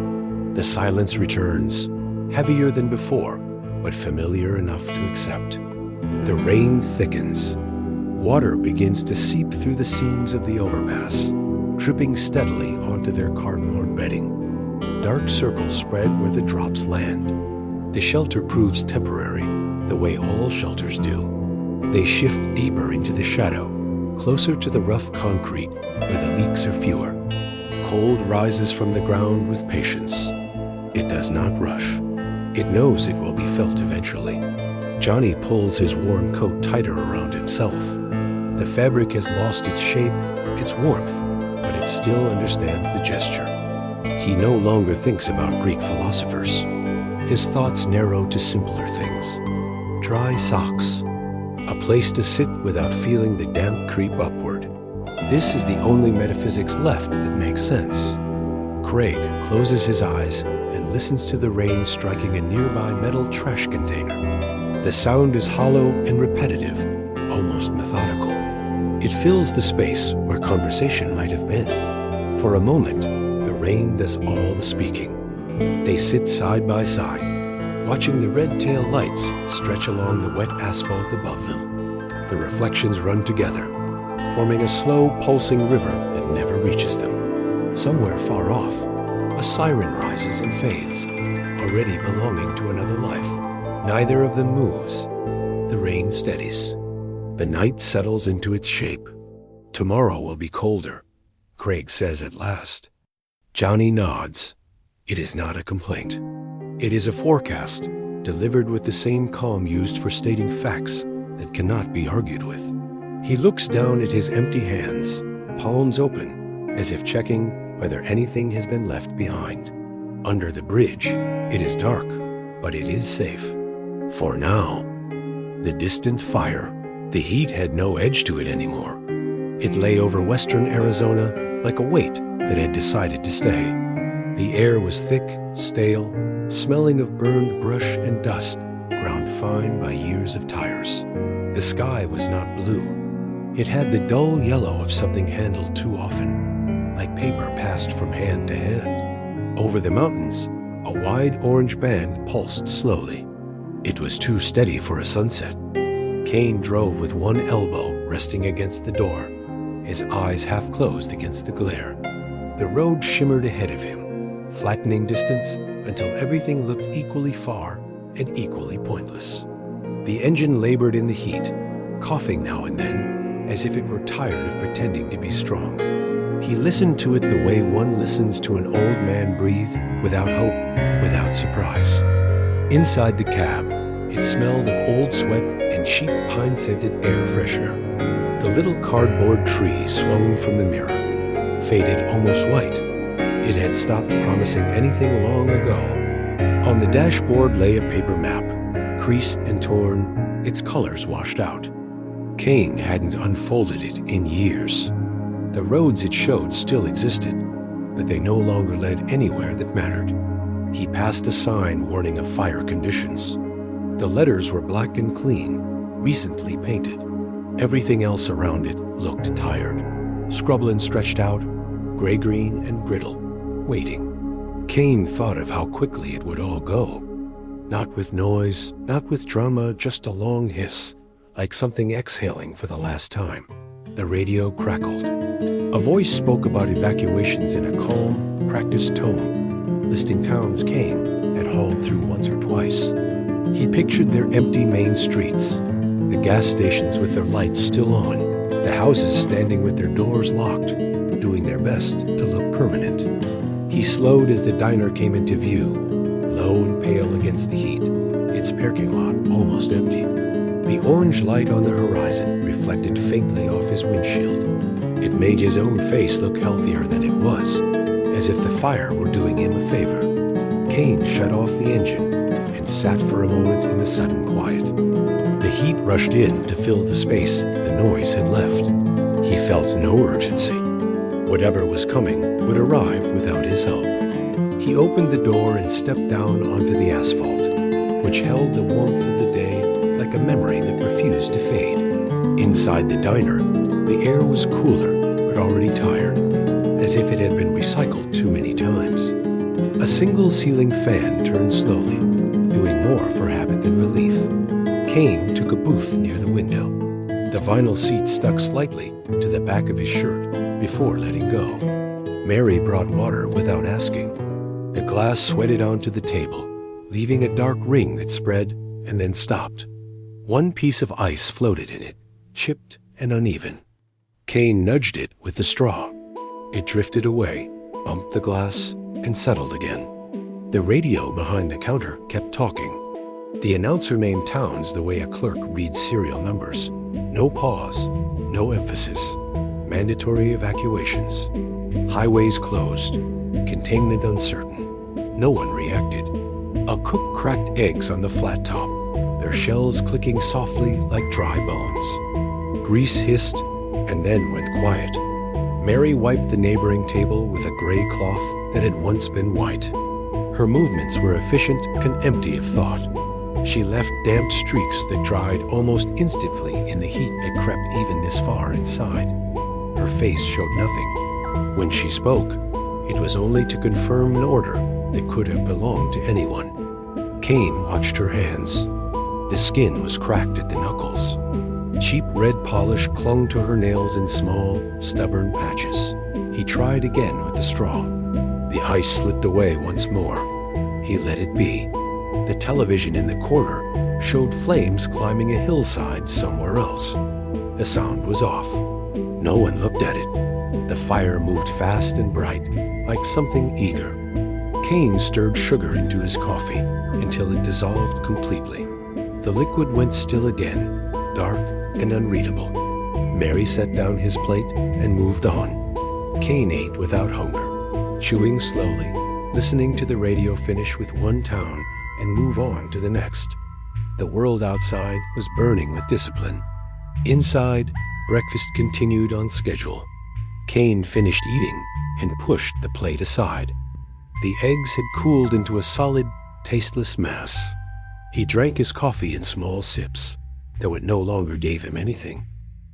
The silence returns, heavier than before, but familiar enough to accept. The rain thickens. Water begins to seep through the seams of the overpass, dripping steadily onto their cardboard bedding. Dark circles spread where the drops land. The shelter proves temporary, the way all shelters do. They shift deeper into the shadow, closer to the rough concrete where the leaks are fewer. Cold rises from the ground with patience. It does not rush. It knows it will be felt eventually. Johnny pulls his warm coat tighter around himself. The fabric has lost its shape, its warmth, but it still understands the gesture. He no longer thinks about Greek philosophers. His thoughts narrow to simpler things. Dry socks. A place to sit without feeling the damp creep upward. This is the only metaphysics left that makes sense. Craig closes his eyes and listens to the rain striking a nearby metal trash container. The sound is hollow and repetitive, almost methodical. It fills the space where conversation might have been. For a moment, the rain does all the speaking. They sit side by side, watching the red tail lights stretch along the wet asphalt above them. The reflections run together, forming a slow, pulsing river that never reaches them. Somewhere far off, a siren rises and fades, already belonging to another life. Neither of them moves. The rain steadies. The night settles into its shape. Tomorrow will be colder, Craig says at last. Johnny nods. It is not a complaint. It is a forecast, delivered with the same calm used for stating facts that cannot be argued with. He looks down at his empty hands, palms open, as if checking whether anything has been left behind. Under the bridge, it is dark, but it is safe. For now. The distant fire. The heat had no edge to it anymore. It lay over western Arizona like a weight that had decided to stay. The air was thick, stale, smelling of burned brush and dust, ground fine by years of tires. The sky was not blue. It had the dull yellow of something handled too often, like paper passed from hand to hand. Over the mountains, a wide orange band pulsed slowly. It was too steady for a sunset. Kane drove with one elbow resting against the door, his eyes half closed against the glare. The road shimmered ahead of him, flattening distance until everything looked equally far and equally pointless. The engine labored in the heat, coughing now and then, as if it were tired of pretending to be strong. He listened to it the way one listens to an old man breathe, without hope, without surprise. Inside the cab, it smelled of old sweat and cheap pine-scented air freshener. The little cardboard tree swung from the mirror, faded almost white. It had stopped promising anything long ago. On the dashboard lay a paper map, creased and torn, its colors washed out. Kane hadn't unfolded it in years. The roads it showed still existed, but they no longer led anywhere that mattered. He passed a sign warning of fire conditions. The letters were black and clean, recently painted. Everything else around it looked tired. Scrubland stretched out, gray-green and brittle, waiting. Kane thought of how quickly it would all go. Not with noise, not with drama, just a long hiss, like something exhaling for the last time. The radio crackled. A voice spoke about evacuations in a calm, practiced tone, listing towns Kane had hauled through once or twice. He pictured their empty main streets, the gas stations with their lights still on, the houses standing with their doors locked, doing their best to look permanent. He slowed as the diner came into view, low and pale against the heat, its parking lot almost empty. The orange light on the horizon reflected faintly off his windshield. It made his own face look healthier than it was, as if the fire were doing him a favor. Kane shut off the engine and sat for a moment in the sudden quiet. The heat rushed in to fill the space the noise had left. He felt no urgency. Whatever was coming would arrive without his help. He opened the door and stepped down onto the asphalt, which held the warmth of the day like a memory that refused to fade. Inside the diner, the air was cooler, but already tired, as if it had been recycled too many times. A single ceiling fan turned slowly, doing more for habit than relief. Kane took a booth near the window. The vinyl seat stuck slightly to the back of his shirt before letting go. Mary brought water without asking. The glass sweated onto the table, leaving a dark ring that spread and then stopped. One piece of ice floated in it, chipped and uneven. Kane nudged it with the straw. It drifted away, bumped the glass, and settled again. The radio behind the counter kept talking. The announcer named towns the way a clerk reads serial numbers. No pause, no emphasis. Mandatory evacuations. Highways closed. Containment uncertain. No one reacted. A cook cracked eggs on the flat top, their shells clicking softly like dry bones. Grease hissed and then went quiet. Mary wiped the neighboring table with a gray cloth that had once been white. Her movements were efficient and empty of thought. She left damp streaks that dried almost instantly in the heat that crept even this far inside. Her face showed nothing. When she spoke, it was only to confirm an order that could have belonged to anyone. Kane watched her hands. The skin was cracked at the knuckles. Cheap red polish clung to her nails in small, stubborn patches. He tried again with the straw. The ice slipped away once more. He let it be. The television in the corner showed flames climbing a hillside somewhere else. The sound was off. No one looked at it. The fire moved fast and bright, like something eager. Kane stirred sugar into his coffee until it dissolved completely. The liquid went still again, dark and unreadable. Mary set down his plate and moved on. Kane ate without hunger, chewing slowly, listening to the radio finish with one town and move on to the next. The world outside was burning with discipline. Inside, breakfast continued on schedule. Kane finished eating and pushed the plate aside. The eggs had cooled into a solid, tasteless mass. He drank his coffee in small sips, though it no longer gave him anything.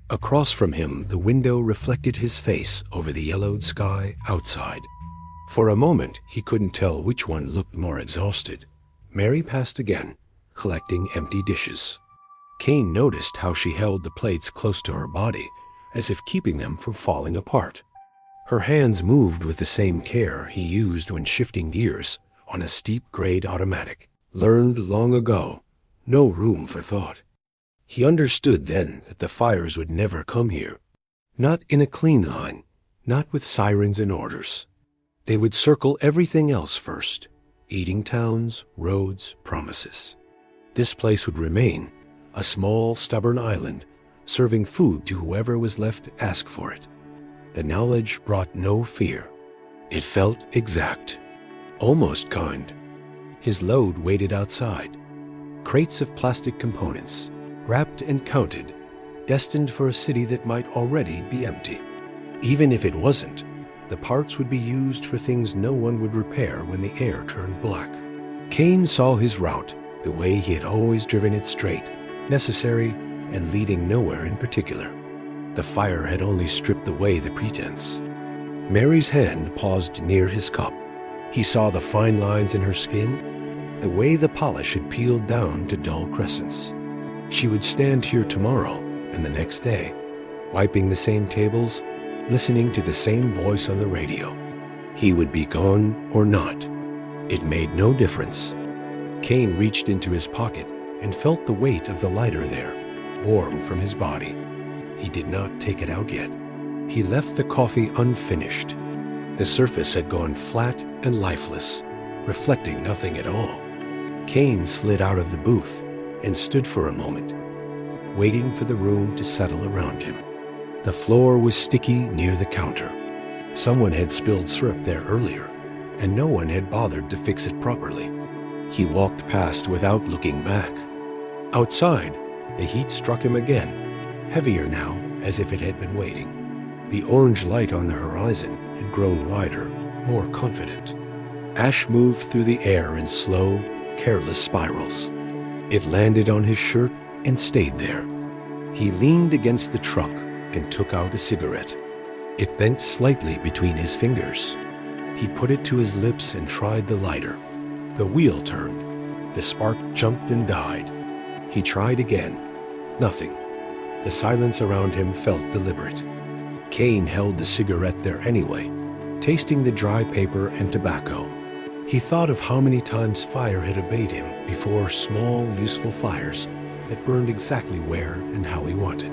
Across from him, the window reflected his face over the yellowed sky outside. For a moment, he couldn't tell which one looked more exhausted. Mary passed again, collecting empty dishes. Kane noticed how she held the plates close to her body, as if keeping them from falling apart. Her hands moved with the same care he used when shifting gears on a steep-grade automatic. Learned long ago, no room for thought. He understood then that the fires would never come here. Not in a clean line, not with sirens and orders. They would circle everything else first. Eating towns, roads, promises. This place would remain, a small, stubborn island, serving food to whoever was left to ask for it. The knowledge brought no fear. It felt exact, almost kind. His load waited outside. Crates of plastic components, wrapped and counted, destined for a city that might already be empty. Even if it wasn't, the parts would be used for things no one would repair when the air turned black. Kane saw his route, the way he had always driven it straight, necessary, and leading nowhere in particular. The fire had only stripped away the pretense. Mary's hand paused near his cup. He saw the fine lines in her skin, the way the polish had peeled down to dull crescents. She would stand here tomorrow and the next day, wiping the same tables, listening to the same voice on the radio. He would be gone or not. It made no difference. Kane reached into his pocket and felt the weight of the lighter there, warm from his body. He did not take it out yet. He left the coffee unfinished. The surface had gone flat and lifeless, reflecting nothing at all. Kane slid out of the booth and stood for a moment, waiting for the room to settle around him. The floor was sticky near the counter. Someone had spilled syrup there earlier, and no one had bothered to fix it properly. He walked past without looking back. Outside, the heat struck him again, heavier now as if it had been waiting. The orange light on the horizon had grown wider, more confident. Ash moved through the air in slow, careless spirals. It landed on his shirt and stayed there. He leaned against the truck and took out a cigarette. It bent slightly between his fingers. He put it to his lips and tried the lighter. The wheel turned. The spark jumped and died. He tried again. Nothing. The silence around him felt deliberate. Kane held the cigarette there anyway, tasting the dry paper and tobacco. He thought of how many times fire had obeyed him before, small, useful fires that burned exactly where and how he wanted.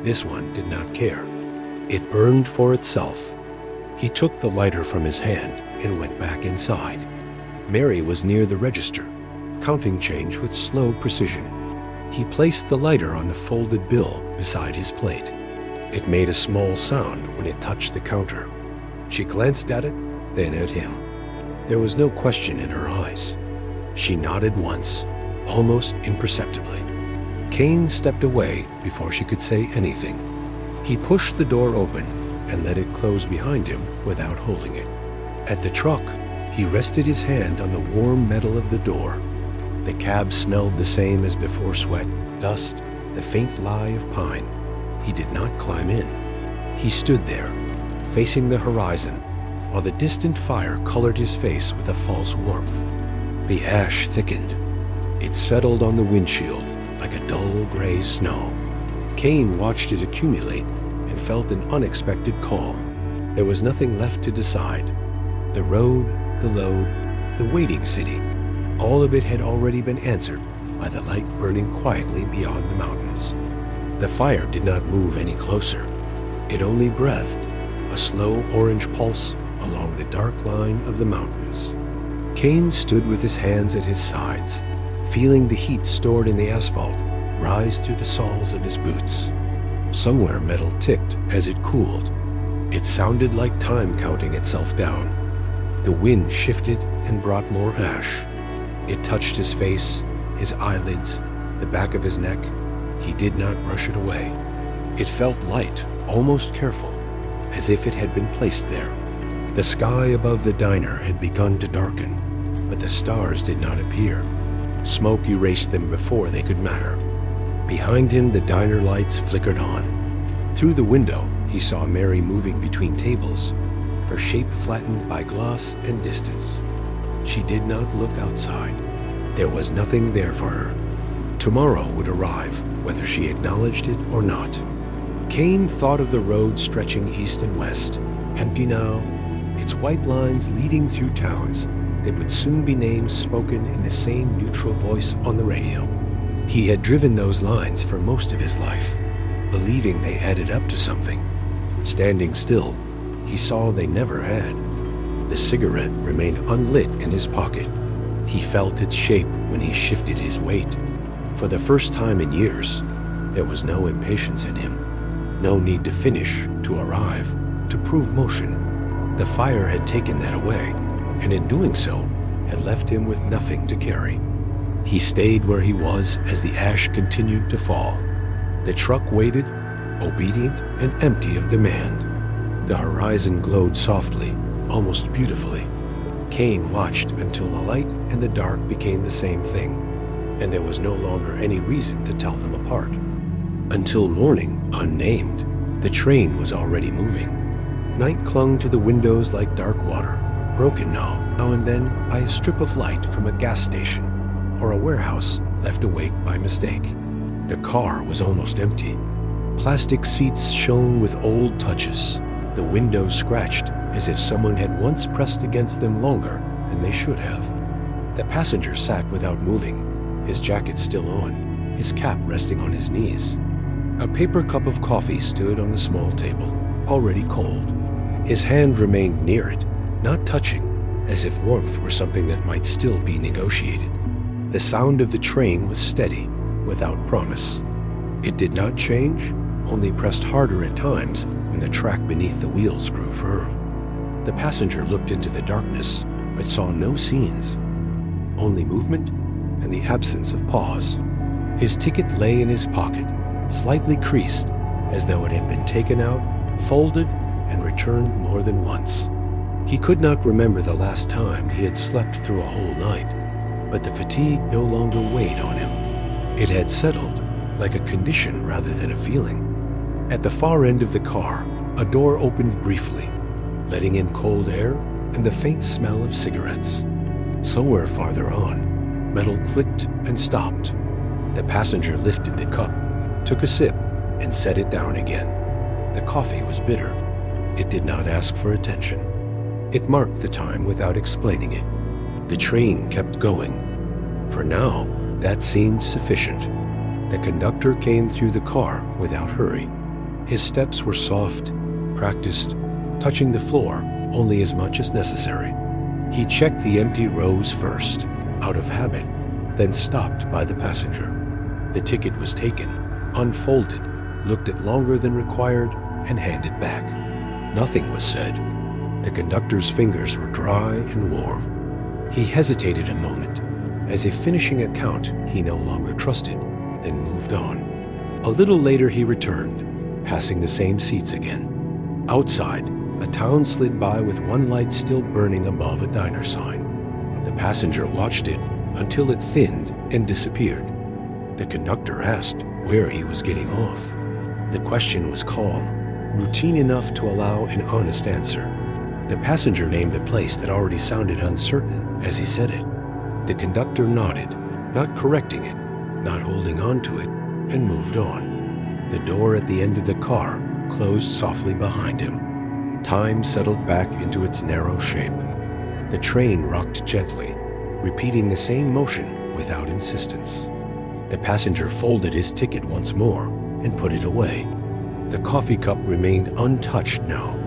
This one did not care. It burned for itself. He took the lighter from his hand and went back inside. Mary was near the register, counting change with slow precision. He placed the lighter on the folded bill beside his plate. It made a small sound when it touched the counter. She glanced at it, then at him. There was no question in her eyes. She nodded once, almost imperceptibly. Kane stepped away before she could say anything. He pushed the door open and let it close behind him without holding it. At the truck, he rested his hand on the warm metal of the door. The cab smelled the same as before: sweat, dust, the faint lie of pine. He did not climb in. He stood there, facing the horizon, while the distant fire colored his face with a false warmth. The ash thickened. It settled on the windshield like a dull gray snow. Kane watched it accumulate and felt an unexpected calm. There was nothing left to decide. The road, the load, the waiting city, all of it had already been answered by the light burning quietly beyond the mountains. The fire did not move any closer. It only breathed, a slow orange pulse along the dark line of the mountains. Kane stood with his hands at his sides, feeling the heat stored in the asphalt rise through the soles of his boots. Somewhere metal ticked as it cooled. It sounded like time counting itself down. The wind shifted and brought more ash. It touched his face, his eyelids, the back of his neck. He did not brush it away. It felt light, almost careful, as if it had been placed there. The sky above the diner had begun to darken, but the stars did not appear. Smoke erased them before they could matter. Behind him, the diner lights flickered on. Through the window, he saw Mary moving between tables, her shape flattened by glass and distance. She did not look outside. There was nothing there for her. Tomorrow would arrive, whether she acknowledged it or not. Kane thought of the road stretching east and west, empty now, its white lines leading through towns that would soon be names spoken in the same neutral voice on the radio. He had driven those lines for most of his life, believing they added up to something. Standing still, he saw they never had. The cigarette remained unlit in his pocket. He felt its shape when he shifted his weight. For the first time in years, there was no impatience in him. No need to finish, to arrive, to prove motion. The fire had taken that away, and in doing so, had left him with nothing to carry. He stayed where he was as the ash continued to fall. The truck waited, obedient and empty of demand. The horizon glowed softly, almost beautifully. Kane watched until the light and the dark became the same thing, and there was no longer any reason to tell them apart. Until morning, unnamed, the train was already moving. Night clung to the windows like dark water, broken now and then by a strip of light from a gas station or a warehouse left awake by mistake. The car was almost empty. Plastic seats shone with old touches. The windows scratched as if someone had once pressed against them longer than they should have. The passenger sat without moving, his jacket still on, his cap resting on his knees. A paper cup of coffee stood on the small table, already cold. His hand remained near it, not touching, as if warmth were something that might still be negotiated. The sound of the train was steady, without promise. It did not change, only pressed harder at times when the track beneath the wheels grew firm. The passenger looked into the darkness, but saw no scenes, only movement and the absence of pause. His ticket lay in his pocket, slightly creased, as though it had been taken out, folded, and returned more than once. He could not remember the last time he had slept through a whole night, but the fatigue no longer weighed on him. It had settled, like a condition rather than a feeling. At the far end of the car, a door opened briefly, letting in cold air and the faint smell of cigarettes. Somewhere farther on, metal clicked and stopped. The passenger lifted the cup, took a sip, and set it down again. The coffee was bitter. It did not ask for attention. It marked the time without explaining it. The train kept going. For now, that seemed sufficient. The conductor came through the car without hurry. His steps were soft, practiced, touching the floor only as much as necessary. He checked the empty rows first, out of habit, then stopped by the passenger. The ticket was taken, unfolded, looked at longer than required, and hand it back. Nothing was said. The conductor's fingers were dry and warm. He hesitated a moment, as if finishing a count he no longer trusted, then moved on. A little later he returned, passing the same seats again. Outside, a town slid by with one light still burning above a diner sign. The passenger watched it until it thinned and disappeared. The conductor asked where he was getting off. The question was calm, routine enough to allow an honest answer. The passenger named a place that already sounded uncertain as he said it. The conductor nodded, not correcting it, not holding on to it, and moved on. The door at the end of the car closed softly behind him. Time settled back into its narrow shape. The train rocked gently, repeating the same motion without insistence. The passenger folded his ticket once more and put it away. The coffee cup remained untouched now,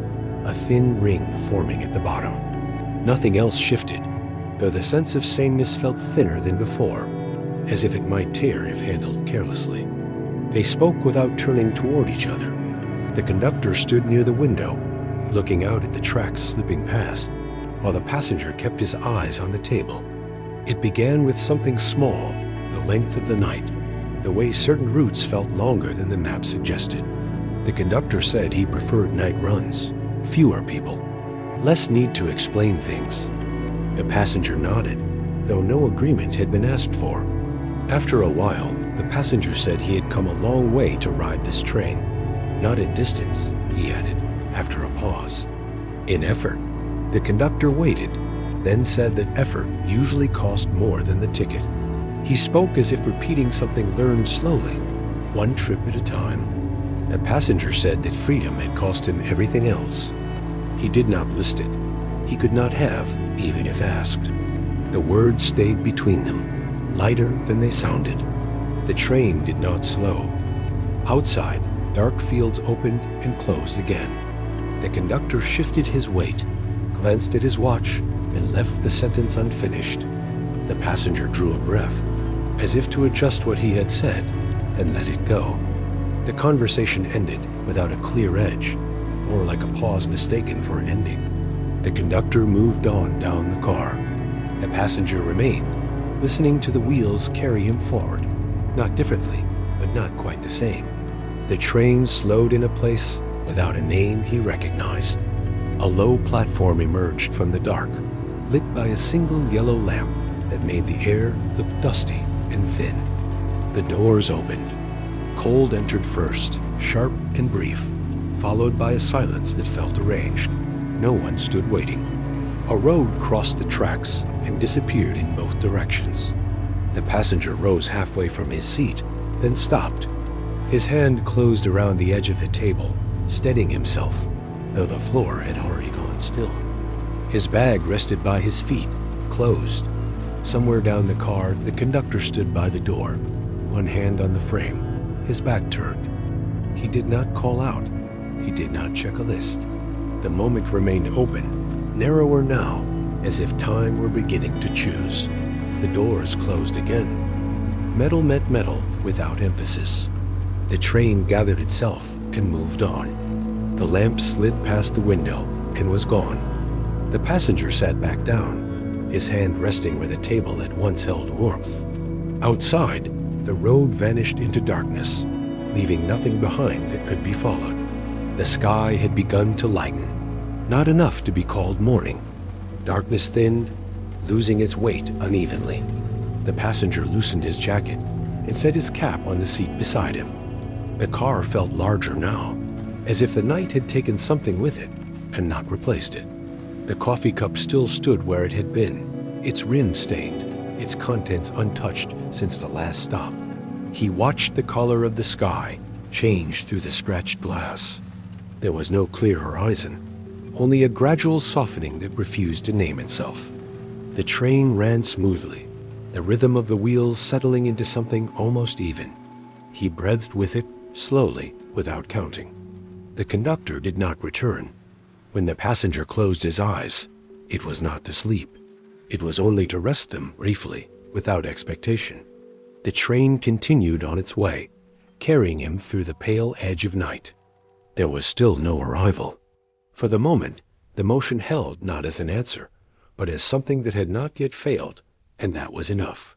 a thin ring forming at the bottom. Nothing else shifted, though the sense of sameness felt thinner than before, as if it might tear if handled carelessly. They spoke without turning toward each other. The conductor stood near the window, looking out at the tracks slipping past, while the passenger kept his eyes on the table. It began with something small, the length of the night, the way certain routes felt longer than the map suggested. The conductor said he preferred night runs, fewer people, less need to explain things. The passenger nodded, though no agreement had been asked for. After a while, the passenger said he had come a long way to ride this train. Not in distance, he added, after a pause. In effort. The conductor waited, then said that effort usually cost more than the ticket. He spoke as if repeating something learned slowly, one trip at a time. The passenger said that freedom had cost him everything else. He did not list it. He could not have, even if asked. The words stayed between them, lighter than they sounded. The train did not slow. Outside, dark fields opened and closed again. The conductor shifted his weight, glanced at his watch, and left the sentence unfinished. The passenger drew a breath, as if to adjust what he had said, and let it go. The conversation ended without a clear edge, more like a pause mistaken for an ending. The conductor moved on down the car. The passenger remained, listening to the wheels carry him forward, not differently, but not quite the same. The train slowed in a place without a name he recognized. A low platform emerged from the dark, lit by a single yellow lamp that made the air look dusty and thin. The doors opened. Cold entered first, sharp and brief, followed by a silence that felt arranged. No one stood waiting. A road crossed the tracks and disappeared in both directions. The passenger rose halfway from his seat, then stopped. His hand closed around the edge of the table, steadying himself, though the floor had already gone still. His bag rested by his feet, closed. Somewhere down the car, the conductor stood by the door, one hand on the frame, his back turned. He did not call out. He did not check a list. The moment remained open, narrower now, as if time were beginning to choose. The doors closed again. Metal met metal without emphasis. The train gathered itself and moved on. The lamp slid past the window and was gone. The passenger sat back down, his hand resting where the table had once held warmth. Outside, the road vanished into darkness, leaving nothing behind that could be followed. The sky had begun to lighten, not enough to be called morning. Darkness thinned, losing its weight unevenly. The passenger loosened his jacket and set his cap on the seat beside him. The car felt larger now, as if the night had taken something with it and not replaced it. The coffee cup still stood where it had been, its rim stained, its contents untouched since the last stop. He watched the color of the sky change through the scratched glass. There was no clear horizon, only a gradual softening that refused to name itself. The train ran smoothly, the rhythm of the wheels settling into something almost even. He breathed with it, slowly, without counting. The conductor did not return. When the passenger closed his eyes, it was not to sleep. It was only to rest them briefly, without expectation. The train continued on its way, carrying him through the pale edge of night. There was still no arrival. For the moment, the motion held not as an answer, but as something that had not yet failed, and that was enough.